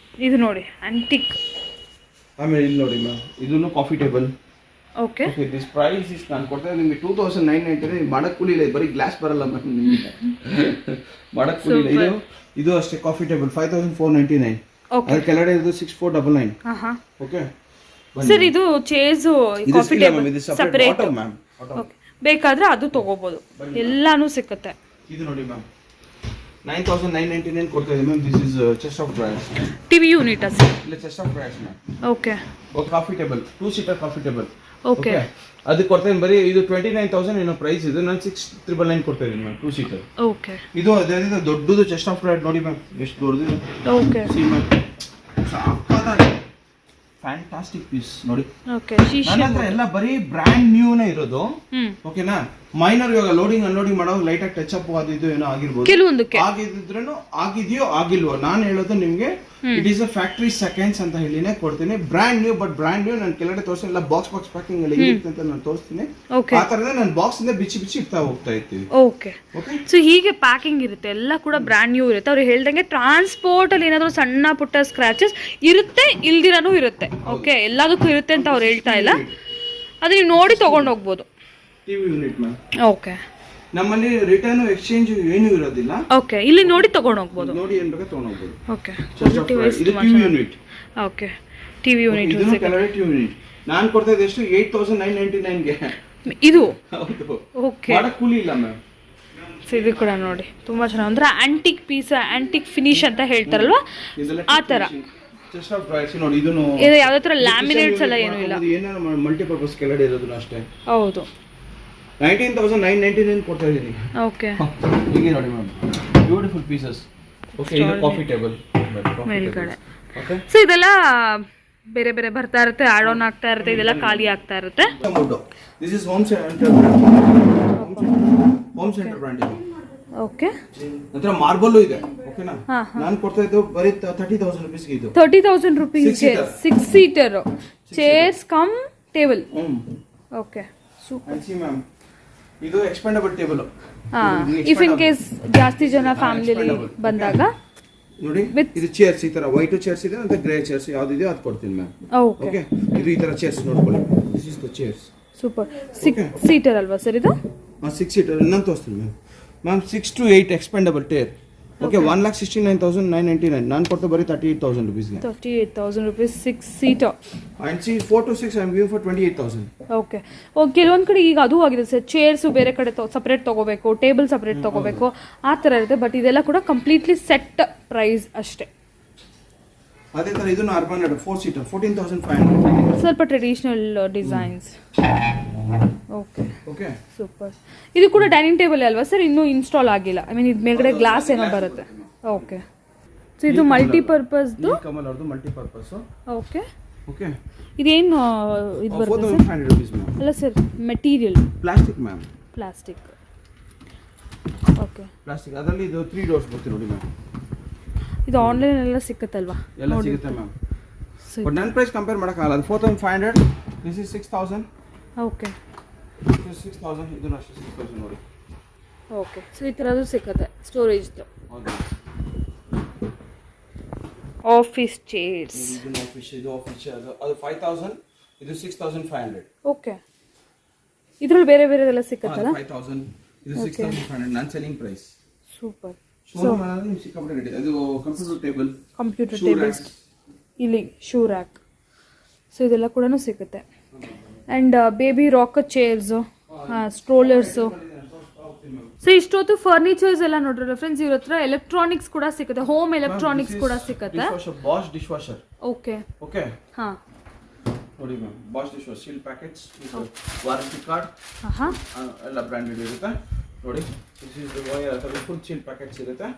ಇದು ನೋಡಿ, ಆಂಟಿಕ್. ಆಮೇಲೆ ಇಲ್ಲಿ ನೋಡಿ ಮ್ಯಾಮ್, ಇದನ್ನು coffee table. Okay, this price is ನಾನು ಕೊಡ್ತಾ ಇದ್ದೀನಿ ನಿಮಗೆ 2,999. ಮಾಡಕ್ ಕೂಲಿ ಇಲ್ಲ, ಬರೀ ಗ್ಲಾಸ್ ಬರಲ್ಲ ಮ್ಯಾಮ್ ನಿಮಗೆ. ಮಾಡಕ್ ಕೂಲಿ ಇಲ್ಲ. ಇದು ಅಷ್ಟೇ ಕಾಫಿ ಟೇಬಲ್ 5,499. ಅದ್ರ ಕೆಳಗಡೆ ಇದು 6,499. ಓಕೆ ಸರ್, ಇದು chase coffee table separate ma'am. Okay, ಬೇಕಾದ್ರೆ ಅದು ತಗೋಬಹುದು, ಎಲ್ಲಾನು ಸಿಗುತ್ತೆ. ಇದು ನೋಡಿ ಮ್ಯಾಮ್, 9,999 ಕೊಡ್ತಾ ಇದೀನಿ ma'am. This is chest of drawers. TV unit sir? ಇಲ್ಲ, chest of drawers ma'am. Okay, coffee table 2 seater coffee table. Okay, ಅದಕ್ಕೆ ಕೊಡ್ತಾ ಇದೀನಿ. ಬರೀ ಇದು 29,000 ಏನೋ ಪ್ರೈಸ್ ಇದೆ. ನಾನು 6,999 ಕೊಡ್ತಾ ಇದೀನಿ ಮ್ಯಾಮ್, 2 ಸೀಟರ್. ಓಕೆ, ಇದು ಅದೇ ದೊಡ್ಡದು ಚೆಸ್ಟ್ ಆಫ್ ಡ್ರಾಯರ್ ನೋಡಿ ಮ್ಯಾಮ್, ಎಷ್ಟು ದೊಡ್ಡದಿದೆ. ಓಕೆ, ಸಿ ಮ್ಯಾಮ್, ಸಾಕಾಗಿದೆ. ಫ್ಯಾಂಟಾಸ್ಟಿಕ್ ಪೀಸ್ ನೋಡಿ. ಓಕೆ, ನನ್ನ ಹತ್ರ ಎಲ್ಲ ಬರೀ ಬ್ರ್ಯಾಂಡ್ ನ್ಯೂನೇ ಇರೋದು. ಓಕೆನಾ? ಮೈನರ್ ಇವಾಗ ಲೋಡಿಂಗ್ ಅನ್ಲೋಡಿಂಗ್ ಮಾಡೋದು ಲೈಟ್ ಆಗಿ ಟಚ್ ಅಪ್ ಅದು ಇದು ಏನೋ ಆಗಿರ್ಬೋದು, ಕೆಲವೊಂದಕ್ಕೆ ಆಗಿದ್ರೂ ಆಗಿದೆಯೋ ಆಗಿಲ್ವೋ. ನಾನು ಹೇಳೋದು ನಿಮ್ಗೆ it is a factory seconds ಅಂತ ಹೇಳಿನೇ ಕೊಡ್ತೀನಿ. Brand new, but brand new ನಾನು ಕೆಳಗಡೆ ತೋರಿಸ್ತೀನಿ, ಎಲ್ಲ ಬಾಕ್ಸ್ ಪ್ಯಾಕಿಂಗ್ ಅಲ್ಲಿ ಇರುತ್ತೆ ಅಂತ ನಾನು ತೋರಿಸ್ತೀನಿ. ಆ ತರನೇ ನಾನು ಬಾಕ್ಸ್ ಇಂದ ಬಿಚ್ಚಿ ಇಡ್ತಾ ಹೋಗ್ತಾ ಇರ್ತೀವಿ. ಓಕೆ, ಸೊ ಹೀಗೆ ಪ್ಯಾಕಿಂಗ್ ಇರುತ್ತೆ, ಎಲ್ಲ ಕೂಡ ಬ್ರ್ಯಾಂಡ್ ನ್ಯೂ ಇರುತ್ತೆ. ಅವ್ರು ಹೇಳ್ದಂಗೆ ಟ್ರಾನ್ಸ್ಪೋರ್ಟ್ ಅಲ್ಲಿ ಏನಾದ್ರು ಸಣ್ಣ ಪುಟ್ಟ ಸ್ಕ್ರಾಚಸ್ ಇರುತ್ತೆ, ಇಲ್ದಿರನೂ ಇರುತ್ತೆ. ಓಕೆ, ಎಲ್ಲದಕ್ಕೂ ಇರುತ್ತೆ ಅಂತ ಅವ್ರು ಹೇಳ್ತಾ ಇಲ್ಲ, ಅದು ನೀವು ನೋಡಿ ತಗೊಂಡು ಹೋಗ್ಬೋದು. TV unit ma'am. ಓಕೆ, ನಮ್ಮಲ್ಲಿ ರಿಟರ್ನ್ ಎಕ್ಸ್ಚೇಂಜ್ ಏನೂ ಇರೋದಿಲ್ಲ. ಓಕೆ, ಇಲ್ಲಿ ನೋಡಿ ತಗೊಂಡು ಹೋಗ್ಬೋದು, ನೋಡಿ ಏನ್ ಬೇಕಾದ್ರೆ ತಗೊಂಡು ಹೋಗ್ಬೋದು. ಓಕೆ, ಇದು TV unit. Okay, TV unit ಇದು ಕೆಳಗಡೆ ಟಿವಿ ಯೂನಿಟ್. ನಾನು ಕೊಡ್ತಾ ಇದ್ದೆ ಎಷ್ಟು 8999 ಗೆ ಇದು. ಹೌದು, ಓಕೆ, ಮಾಡಕ್ ಕೂಲಿ ಇಲ್ಲ ಮ್ಯಾಮ್. ಸೊ ಇದು ಕೂಡ ನೋಡಿ ತುಂಬಾ ಚೆನ್ನಾಗಿ, ಅಂದ್ರೆ ಆಂಟಿಕ್ ಪೀಸ್, ಆಂಟಿಕ್ ಫಿನಿಶ್ ಅಂತ ಹೇಳ್ತಾರಲ್ವಾ ಆ ತರ. ಜಸ್ಟ್ ಆಫ್ ಪ್ರೈಸ್ ನೋಡಿ, ಇದನ್ನು ಇದು ಯಾವ್ದೇ ತರ ಲ್ಯಾಮಿನೇಟ್ಸ್ ಎಲ್ಲ ಏನೂ ಇಲ್ಲ, ಏನಾದ್ರು ಮಲ್ಟಿಪರ್ಪಸ್ ಕೆಳಗಡೆ ಇರೋದು ಅಷ್ಟೇ. ಹೌದು, 19,999 ಕೊಡ್ತಾ ಇದ್ದೀನಿ. ಓಕೆ, ಹೀಗೆ ನೋಡಿ ಮ್ಯಾಮ್, ಬ್ಯೂಟಿಫುಲ್ ಪೀಸಸ್. ಓಕೆ, ಇದು ಕಾಫಿ ಟೇಬಲ್ ಮೇಲ್ಗಡೆ. ಸೊ ಇದೆಲ್ಲ ಬೇರೆ ಬೇರೆ ಬರ್ತಾ ಇರುತ್ತೆ, ಆಡ್ ಆನ್ ಆಗ್ತಾ ಇರುತ್ತೆ, ಇದೆಲ್ಲ ಖಾಲಿ ಆಗ್ತಾ ಇರುತ್ತೆ. This is home centre brand. Okay, ನಂತರ ಮಾರ್ಬಲ್ ಇದೆ. ಓಕೆನಾ, ನಾನು ಕೊಡ್ತಾ ಇದ್ದು ಬರೀ 30,000 ರೂಪೀಸ್ಗೆ. ಇದು 30,000 ರೂಪೀಸ್ಗೆ 6 seater chairs cum table. Okay, super. See ma'am, ಇದು expandable table. If in case ಜಾಸ್ತಿ ಜನ ಫ್ಯಾಮಿಲಿ ಬಂದಾಗ ನೋಡಿ, ಇದು ಚೇರ್ಸ್ ಈ ತರ ವೈಟ್ ಚೇರ್ಸ್ ಇದೆ ಅಂತ ಗ್ರೇ ಚೇರ್ಸ್ ಯಾವ್ದಿದೆಯೋ ಅದು ಕೊಡ್ತೀನಿ ಮ್ಯಾಮ್. ಓಕೆ, ಇದು ಈ ತರ ಚೇರ್ಸ್ ನೋಡ್ಕೊಳ್ಳಿ. This is the chairs. Super. 6 seater ಅಲ್ವಾ ಸರ್ ಇದು? 6 ಸೀಟರ್. ನಾನು ತೋರಿಸ್ತೀನಿ ma'am. 6 to 8 expandable tear. Okay, 1,69,999. ನಾನು ಕೊಡ್ತಾ ಬರೀ 38,000 ರೂಪೀಸ್ಗೆ. 38,000 rupees 6 seater. And C 4 to 6 I am giving for 28,000. Okay, ಕೆಲವೊಂದು ಕಡೆ ಈಗ ಅದು ಆಗಿದೆ ಸರ್, ಚೇರ್ಸ್ ಬೇರೆ ಕಡೆ ಸಪ್ರೇಟ್ ತಗೋಬೇಕು, ಟೇಬಲ್ ಸಪ್ರೇಟ್ ತಗೋಬೇಕು, ಆ ಥರ ಇರುತ್ತೆ. ಬಟ್ ಇದೆಲ್ಲ ಕೂಡ ಕಂಪ್ಲೀಟ್ಲಿ ಸೆಟ್ ಪ್ರೈಸ್ ಅಷ್ಟೇ. ಅದೇ ಥರ ಇದನ್ನು ಅರ್ಬನ್ 4 ಸೀಟರ್ 14,500. ಸ್ವಲ್ಪ traditional designs. Okay, okay, super. ಇದು ಕೂಡ ಡೈನಿಂಗ್ ಟೇಬಲ್ ಅಲ್ವಾ ಸರ್? ಇನ್ನೂ ಇನ್ಸ್ಟಾಲ್ ಆಗಿಲ್ಲ. ಐ ಮೀನ್ ಇದು ಮೇಲ್ಗಡೆ ಗ್ಲಾಸ್ ಏನೋ ಬರುತ್ತೆ. ಓಕೆ, ಸೊ ಇದು ಮಲ್ಟಿಪರ್ಪಸ್ದು ಕಮಲ್ ಅವ್ರದ್ದು ಮಲ್ಟಿಪರ್ಪಸ್. ಓಕೆ, ಓಕೆ, ಇದೇನು ಇದು ಬರುತ್ತೆ ಸರ್? 4,500 rupees ma'am. ಅಲ್ಲ sir, material plastic ma'am. Plastic. Okay, plastic. ಅದರಲ್ಲಿ ಇದು 3 ಡೋರ್ಸ್ ಬರುತ್ತೆ ನೋಡಿ ಮ್ಯಾಮ್. ಇದು ಆನ್ಲೈನ್ ಎಲ್ಲ ಸಿಕ್ಕತ್ತಲ್ವಾ? ಎಲ್ಲ ಸಿಗುತ್ತೆ ಮ್ಯಾಮ್. ಬಟ್ ನನ್ನ ಪ್ರೈಸ್ ಕಂಪೇರ್ ಮಾಡೋಕ್ಕಾಗಲ್ಲ. ಅದು 4,500. This is 6,000. ಓಕೆ, 6,000. ಇದು ಅಷ್ಟೇ 6,000 ನೋಡಿ. ಓಕೆ, ಸೊ ಈ ಥರದ್ದು ಸಿಕ್ಕತ್ತೆ ಸ್ಟೋರೇಜ್ದು. Office chairs. ಇದು ಆಫೀಸ್ ಅದು 5,000. ಇದು 6,500. ಓಕೆ, ಇದ್ರಲ್ಲಿ ಬೇರೆ ಬೇರೆ ಎಲ್ಲ ಸಿಕ್ಕತ್ತಲ್ಲ? 5,000. ಇದು 6,500. ನನ್ನ ಸೆಲ್ಲಿಂಗ್ ಪ್ರೈಸ್. ಸೂಪರ್. ಸೊ ಅದು ಕಂಪ್ಯೂಟರ್ ಟೇಬಲ್. ಕಂಪ್ಯೂಟರ್ ಟೇಬಲ್ಸ್ ಇಲ್ಲಿ, ಶೂ ರ್ಯಾಕ್. ಸೊ ಇದೆಲ್ಲ ಕೂಡ ಸಿಗುತ್ತೆ. And baby rocker chairs, strollers. So ಇಷ್ಟೊತ್ತು ಫರ್ನಿಚರ್ಸ್ ಎಲ್ಲ ನೋಡ್ರಿ ಫ್ರೆಂಡ್ಸ್. ಇವ್ರ ಹತ್ರ ಎಲೆಕ್ಟ್ರಾನಿಕ್ಸ್ ಕೂಡ ಸಿಗುತ್ತೆ, ಹೋಮ್ ಎಲೆಕ್ಟ್ರಾನಿಕ್ಸ್ ಕೂಡ ಸಿಗುತ್ತೆ. Bosch dish washer. Okay, okay, ಹಾಂ ನೋಡಿ ma'am, Bosch dish washer seal packets, warranty card ಎಲ್ಲ ಬ್ರ್ಯಾಂಡೆಡ್ ಇರುತ್ತೆ ನೋಡಿ. This is the full seal packets ಇರುತ್ತೆ.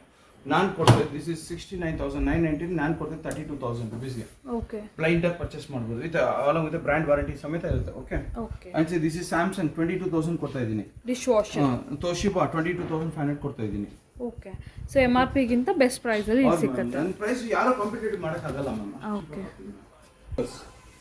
ನಾನು ಕೊಡ್ತೇನೆ ದಿಸ್ ಇಸ್ 69,999. ನಾನು ಕೊಡ್ತೇನೆ 32,000 ರೂಪೀಸ್ಗೆ. ಓಕೆ, ಬ್ಲೈಂಡ್ ಆಗಿ ಪರ್ಚೇಸ್ ಮಾಡ್ಬೋದು ವಿತ್ ಆಲಾಂಗ್ ವಿತ್ ಬ್ರ್ಯಾಂಡ್ ವಾರಂಟಿ ಸಮೇತ ಇರುತ್ತೆ. Okay, okay. And this is Samsung 22,000 ಕೊಡ್ತಾ ಇದ್ದೀನಿ. Dish washer. ತೋಶಿಬಾ 22,500 ಕೊಡ್ತಾ ಇದ್ದೀನಿ. ಓಕೆ, ಸೊ MRP ಗಿಂತ ಬೆಸ್ಟ್ ಪ್ರೈಸಲ್ಲಿ ಸಿಗುತ್ತೆ. ನನ್ನ ಪ್ರೈಸ್ ಯಾರು ಕಾಂಪಿಟೇಟಿವ್ ಮಾಡೋಕ್ಕಾಗಲ್ಲ ಮ್ಯಾಮ್. Okay,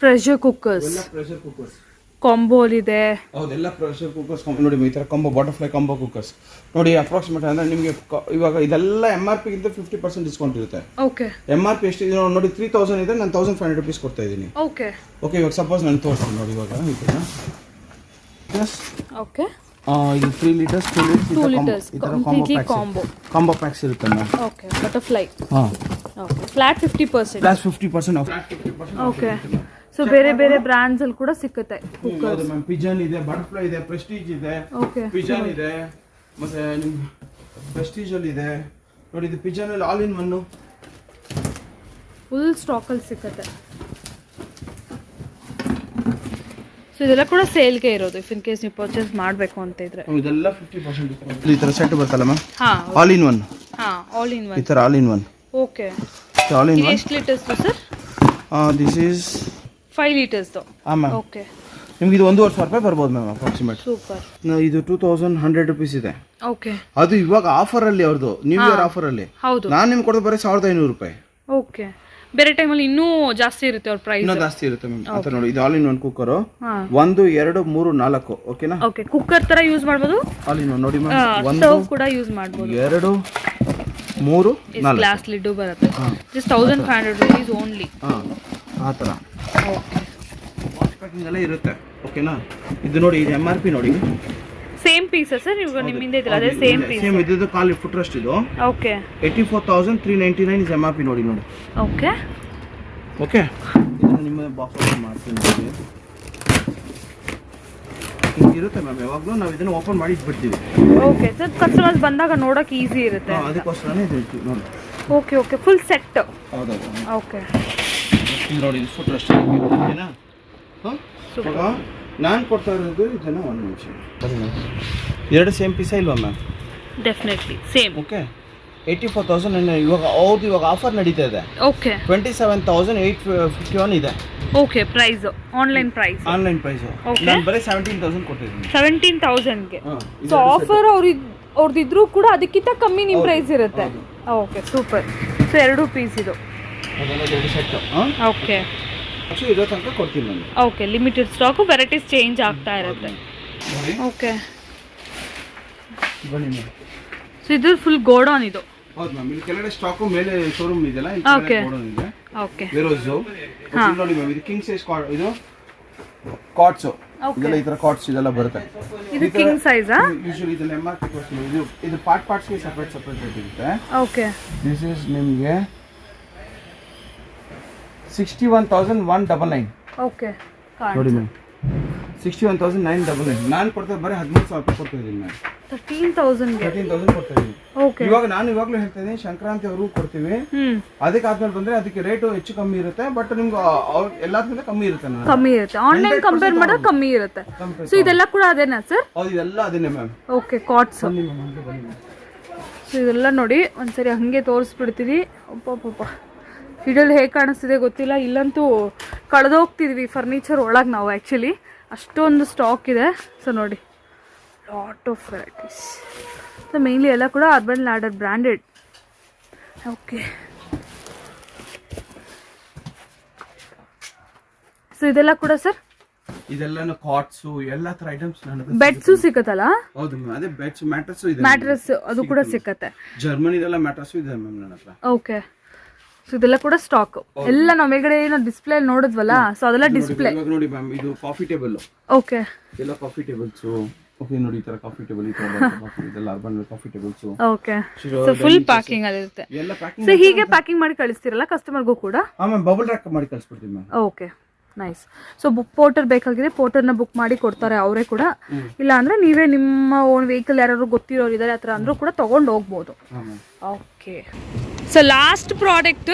pressure cookers. ಎಲ್ಲ ಪ್ರೆಷರ್ ಕುಕ್ಕರ್ಸ್ ಕಾಂಬೋಲ್ ಇದೆ. ಹೌದೆಲ್ಲ ಪ್ರೆಷರ್ ಕುಕ್ಕರ್ಸ್ ನೋಡಿ ಈ ಥರ ಕಾಂಬೋ, ಬಟರ್ಫ್ಲೈ ಕಾಂಬೋ ಕುಕ್ಕರ್ಸ್ ನೋಡಿ. ಅಪ್ರಾಕ್ಸಿಮೇಟ್ ಅಂದರೆ ನಿಮಗೆ ಇವಾಗ ಇದೆಲ್ಲ MRP ಗಿಂತ 50% ಡಿಸ್ಕೌಂಟ್ ಇರುತ್ತೆ. ಓಕೆ, MRP ಎಷ್ಟಿದೆ ನೋಡಿ, 3,000 ಇದೆ. ನಾನು 1,500 ರೂಪೀಸ್ ಕೊಡ್ತಾ ಇದ್ದೀನಿ. Okay, okay. ಇವಾಗ ಸಪೋಸ್ ನಾನು ತೋರಿಸ್ತೀನಿ ನೋಡಿ. ಇವಾಗ ಪ್ಲಸ್ ಓಕೆ, ಇದು 3 ಲೀಟರ್ಸ್ 2 ಲೀಟರ್ಸ್ ಈ ಥರ ಕಾಂಬೋ ಪ್ಯಾಕ್ಸ್ ಇರುತ್ತೆ ಮ್ಯಾಮ್. Okay, Butterfly. ಹಾಂ, okay, flat 50%. Plus 50% off. Okay, so ಬೇರೆ ಬೇರೆ ಬ್ರ್ಯಾಂಡ್ಸ್ ಅಲ್ಲಿ ಕೂಡ ಸಿಗುತ್ತೆ ಕುಕ್ಕರ್ಸ್. ಮ್ಯಾಮ್ ಪಿಜನ್ ಇದೆ, ಬಟರ್ಫ್ಲೈ ಇದೆ, ಪ್ರೆಸ್ಟೀಜ್ ಇದೆ. ಓಕೆ, ಪಿಜನ್ ಇದೆ, ಮತ್ತೆ ನಿಮ್ಮ ಪ್ರೆಸ್ಟೀಜ್ ಅಲ್ಲಿ ಇದೆ ನೋಡಿ. ಇದು ಪಿಜನ್ ಅಲ್ಲಿ all in one full stack ಅಲ್ಲಿ ಸಿಗುತ್ತೆ. ಸೊ ಇದೆಲ್ಲ ಕೂಡ ಸೇಲ್ಗೆ ಇರೋದು, ಇಫ್ ಇನ್ ಕೇಸ್ ನೀವು ಪರ್ಚೇಸ್ ಮಾಡಬೇಕು ಅಂತ ಇದ್ರೆ. ಇದೆಲ್ಲ 50% ಡಿಸ್ಕೌಂಟ್. ಈ ತರ ಸೆಟ್ ಬರ್ತಲ್ಲ ಮ್ಯಾಮ್. ಹಾಂ, ಆಲ್ ಇನ್ ಒನ್. ಹಾಂ, ಆಲ್ ಇನ್ ಒನ್. ಈ ತರ all in one. Okay, all in one. ಎಷ್ಟು litres sir? This is 5 litres. ಹಾಂ ಮ್ಯಾಮ್. ಓಕೆ, ನಿಮ್ಗೆ ಇದು 1,500 ರೂಪಾಯಿ ಬರ್ಬೋದು ಮ್ಯಾಮ್ ಅಪ್ರಾಕ್ಸಿಮೇಟ್. ಸೂಪರ್. ಇದು 2,100 rupees ಇದೆ. ಓಕೆ. ಅದು ಇವಾಗ ಆಫರ್ ಅಲ್ಲಿ ಅವ್ರದ್ದು ನ್ಯೂ ಇಯರ್ ಆಫರ್ ಅಲ್ಲಿ. ಹೌದು. ನಾನು ನಿಮ್ಗೆ ಕೊಡೋದು ಬರೀ 1,500 ರೂಪಾಯಿ. ಓಕೆ. ಬೇರೆ ಟೈಮಲ್ಲಿ ಇನ್ನೂ ಜಾಸ್ತಿ ಇರುತ್ತೆ ಅವ್ರ ಪ್ರೈಸ್. ಇನ್ನೂ ಜಾಸ್ತಿ ಇರುತ್ತೆ ಮ್ಯಾಮ್. ಅಂತ ನೋಡಿ ಇದು ಆಲ್ ಇನ್ ಒನ್ ಕುಕ್ಕರ್ 1 2 3 4 ಓಕೆನಾ. ಓಕೆ. ಕುಕ್ಕರ್ ತರ ಯೂಸ್ ಮಾಡಬಹುದು. ಆಲ್ ಇನ್ ಒನ್ ನೋಡಿ ಮ್ಯಾಮ್. 1 ಸ್ಟವ್ ಕೂಡ ಯೂಸ್ ಮಾಡಬಹುದು. 2 3 4 ಗ್ಲಾಸ್ ಲಿಡ್ ಬರುತ್ತೆ. Just 1,500 rupees only. ಆ ತರ. ಓಕೆ. ವಾಶ್ ಪ್ಯಾಕಿಂಗ್ ಎಲ್ಲ ಇರುತ್ತೆ ಓಕೆನಾ. ಇದು ನೋಡಿ ಇದು MRP ನೋಡಿ. ಸೇಮ್ ಪೀಸ್ ಸರ್ ನೀವು ನಿಮ್ಮಿಂದ ಇದಲ್ಲ ಅದೇ ಸೇಮ್ ಪೀಸ್. ಸೇಮ್ ಇದು ಕಾಲಿ ಫುಟ್ ರಸ್ಟ್ ಇದು. ಓಕೆ. 84,399 ಇಸ್ MRP ನೋಡಿ ನೋಡಿ. ಓಕೆ. ಓಕೆ. ಇದನ್ನ ನಿಮ್ಮ ಬಾಕ್ಸ್ ಓಪನ್ ಮಾಡ್ತೀನಿ. ಇರುತ್ತೆ ಮ್ಯಾಮ್ ಯಾವಾಗಲೂ ನಾವು ಇದನ್ನ ಓಪನ್ ಮಾಡಿ ಇಟ್ಬಿಡ್ತೀವಿ. ಓಕೆ ಸರ್ ಕಸ್ಟಮರ್ಸ್ ಬಂದಾಗ ನೋಡಕ್ಕೆ ಈಸಿ ಇರುತ್ತೆ. ಅದಕ್ಕೋಸ್ಕರನೇ ಇದು ನೋಡಿ. Okay okay full set. ಹೌದಾ. ಓಕೆ. ಇದು ನೋಡಿ ಇದು ಫುಟ್ ರಸ್ಟ್ ಓಕೆನಾ. ಇವಾಗ ನಾನು ಕೊಡ್ತಾ ಇರೋದು ಇದನ್ನು ಒಂದು ನಿಮಿಷ. ಎರಡು ಸೇಮ್ ಪೀಸ ಇಲ್ವಾ ಮ್ಯಾಮ್? Definitely same. ಓಕೆ. 84,000 ಇವಾಗ ಆಫರ್ ನಡೀತಾ ಇದೆ. ಓಕೆ. 27,851 ಇದೆ. Okay price online price. ನಾನು ಬರೀ 17,000 ಕೊಟ್ಟಿದ್ದೀನಿ. 17,000 ಗೆ. ಸೊ ಆಫರ್ ಅವ್ರದಿದ್ರು ಕೂಡ ಅದಕ್ಕಿಂತ ಕಮ್ಮಿ ನಿಮ್ಮ ಪ್ರೈಸ್ ಇರುತ್ತೆ. Okay super. ಸೊ 2 ಪೀಸ್ ಇದು. ಓಕೆ. ಇರೋ ತನಕ ಕೊಡ್ತೀನಿ ನಾನು. Okay limited stock varieties change ಆಗ್ತಾ ಇರುತ್ತೆ. ಓಕೆ. ಬನ್ನಿ. ಸೊ ಇದು ಫುಲ್ ಗೋಡೌನ್ ಇದು. ಹೌದು ಮ್ಯಾಮ್. ಇಲ್ಲಿ ಕೆಳಗಡೆ ಸ್ಟಾಕ್ ಮೇಲೆ ಶೋರೂಮ್ ಇದೆಲ್ಲ ಈ ಗೋಡೌನ್ ಇದೆ. ಓಕೆ. ವೇರೋಸ್. ನೋಡಿ ಮ್ಯಾಮ್ ಇದು ಕಿಂಗ್ ಸೈಜ್ ಇದು ಕಾಟ್ಸ್. ಇದೆಲ್ಲ ಈ ತರ ಕಾಟ್ಸ್ ಇದೆಲ್ಲ ಬರುತ್ತೆ. ಇದು ಕಿಂಗ್ ಸೈಜ್ ಆ? ಯೂಶುವಲಿ ಇದನ್ನ MRP ಕೊಡ್ತೀನಿ. ಇದು ಪಾರ್ಟ್ಸ್ ಗೆ ಸೆಪರೇಟ್ ರೇಟ್ ಇರುತ್ತೆ. ಓಕೆ. ದಿಸ್ ಇಸ್ ನಿಮಗೆ 61,199. ಓಕೆ. ನೋಡಿ ಮ್ಯಾಮ್ 61,999. ನಾನು ಕೊಡ್ತಾ ಬರೀ 13,000 ರೂಪಾಯಿ ಕೊಡ್ತಾ ಇದ್ದೀನಿ ಮ್ಯಾಮ್. 13,000 ಕೊಡ್ತಾ ಇದ್ದೀನಿ. ಓಕೆ. ನಾನು ಇವಾಗಲೂ ಹೇಳ್ತಾ ಇದ್ದೀನಿ ಸಂಕ್ರಾಂತಿ ಅವ್ರಿಗೂ ಕೊಡ್ತೀವಿ. ಅದಕ್ಕೆ ಆದ್ಮೇಲೆ ಬಂದ್ರೆ ಅದಕ್ಕೆ ರೇಟ್ ಹೆಚ್ಚು ಕಮ್ಮಿ ಇರುತ್ತೆ. ಬಟ್ ನಿಮ್ಗೆ ಎಲ್ಲದಕ್ಕಿಂತ ಕಮ್ಮಿ ಇರುತ್ತೆ. ಆನ್ಲೈನ್ ಕಂಪೇರ್ ಮಾಡಿದ್ರೆ ಕಮ್ಮಿ ಇರುತ್ತೆ. ಸೊ ಇದೆಲ್ಲ ಕೂಡ ಅದೇನಾ ಸರ್? ಹೌದು ಇದೆಲ್ಲ ಅದೇನೆ ಮ್ಯಾಮ್. Okay quartz. ಸೊ ಇದೆಲ್ಲ ನೋಡಿ ಒಂದ್ಸರಿ ಹಂಗೆ ತೋರಿಸ್ಬಿಡ್ತೀವಿ. ಒಬ್ಬೊಬ್ಬ ವಿಡಿಯೋಲಿ ಹೇಗೆ ಕಾಣಿಸ್ತಿದೆ ಗೊತ್ತಿಲ್ಲ. ಇಲ್ಲಂತೂ ಕಳೆದೋಗ್ತಿದ್ವಿ ಫರ್ನಿಚರ್ ಒಳಗೆ ನಾವು ಆ್ಯಕ್ಚುಲಿ ಅಷ್ಟೊಂದು ಸ್ಟಾಕ್ ಇದೆ. ಸೊ ನೋಡಿ lot of varieties. So mainly ಎಲ್ಲ ಕೂಡ urban ladder branded. Okay. So ಇದೆಲ್ಲ ಕೂಡ ಸರ್ ಇದೆಲ್ಲ ಕಾಟ್ಸ್ ಎಲ್ಲ ತರ ಐಟಮ್ಸ್ ಬೆಡ್ಸ್ ಸಿಕ್ಕತ್ತಲ್ಲ? ಹೌದು ಮ್ಯಾಮ್. ಅದೇ ಬೆಡ್ಸ್ ಮ್ಯಾಟ್ರೆಸ್ ಇದೆ. ಮ್ಯಾಟ್ರೆಸ್ ಅದು ಕೂಡ ಸಿಕ್ಕತ್ತೆ. ಜರ್ಮನಿದೆಲ್ಲ ಮ್ಯಾಟ್ರೆಸ್ ಇದೆ ಮ್ಯಾಮ್ ನನ್ನ ಹತ್ರ. ಓಕೆ. ಸೊ ಇದೆಲ್ಲ ಕೂಡ ಸ್ಟಾಕ್ ಎಲ್ಲ ನಾವು ಮೇಲ್ಗಡೆ ಏನೋ ಡಿಸ್ಪ್ಲೇ ನೋಡಿದ್ವಲ್ಲ. ಸೊ ಅದೆಲ್ಲ ಡಿಸ್ಪ್ಲೇ. ನೋಡಿ ಮ್ಯಾಮ್ ಇದು ಕಾಫಿ ಟೇಬಲ್. ಓಕೆ. ಎಲ್ಲ ಕಾಫಿ ಟೇಬಲ್ಸ್. ಓಕೆ ನೋಡಿ ಈ ತರ ಕಾಫಿ ಟೇಬಲ್ ಇದೆಲ್ಲ urban coffee tables. Okay. So full packing ಅಲ್ಲಿ ಇರುತ್ತೆ. ಎಲ್ಲ ಪ್ಯಾಕಿಂಗ್. ಸೊ ಹೀಗೆ ಪ್ಯಾಕಿಂಗ್ ಮಾಡಿ ಕಳಿಸ್ತಿರಲ್ಲ ಕಸ್ಟಮರ್ಗೂ ಕೂಡ? ಮ್ಯಾಮ್ ಬಬಲ್ ರ್ಯಾಪ್ ಮಾಡಿ ಕಳಿಸ್ಬಿಡ್ತೀವಿ ma'am. Okay nice. So book Porter ಬೇಕಾಗಿದೆ ಪೋರ್ಟರ್ನ ಬುಕ್ ಮಾಡಿ ಕೊಡ್ತಾರೆ ಅವರೇ ಕೂಡ. ಇಲ್ಲ ಅಂದ್ರೆ ನೀವೇ ನಿಮ್ಮ ಓನ್ ವೆಹಿಕಲ್ ಯಾರು ಗೊತ್ತಿರೋರು ಇದ್ದಾರೆ ಆ ಥರ ಅಂದ್ರೂ ಕೂಡ ತೊಗೊಂಡು ಹೋಗ್ಬೋದು. ಓಕೆ. ಸೊ ಲಾಸ್ಟ್ ಪ್ರಾಡಕ್ಟ್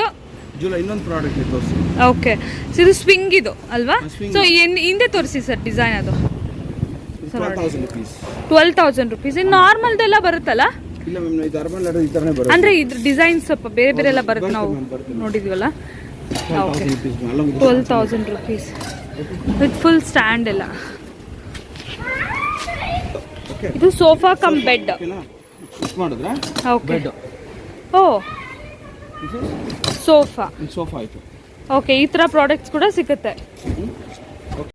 ಇನ್ನೊಂದು ಪ್ರಾಡಕ್ಟ್ ತೋರಿಸಿ. ಓಕೆ. ಸೊ ಇದು ಸ್ವಿಂಗ್ ಇದು ಅಲ್ವಾ? ಸೊ ಹಿಂದೆ ತೋರಿಸಿ ಸರ್ ಡಿಸೈನ್. ಅದು 12,000 rupees. ನಾರ್ಮಲ್ದೆಲ್ಲ ಬರುತ್ತಲ್ಲ? ಇಲ್ಲ ಮ್ಯಾಮ್ ಇದು ಅರ್ಬನ್ ಲ್ಯಾಡರ್ ಈ ತರನೇ ಬರುತ್ತೆ. ಅಂದ್ರೆ ಇದ್ರ ಡಿಸೈನ್ ಸ್ವಲ್ಪ ಬೇರೆ ಬೇರೆ ಎಲ್ಲ ಬರುತ್ತೆ ನಾವು ನೋಡಿದ್ವಲ್ಲ. Okay. 12,000 rupees with full stand ಎಲ್ಲ. ಇದು ಸೋಫಾ ಕಮ್ ಬೆಡ್. ಮಾಡಿದ್ರಾ? ಓಕೆ. Oh sofa. ಸೋಫಾ ಆಯ್ತು. ಓಕೆ. ಈ ತರ ಪ್ರಾಡಕ್ಟ್ಸ್ ಕೂಡ ಸಿಗುತ್ತೆ.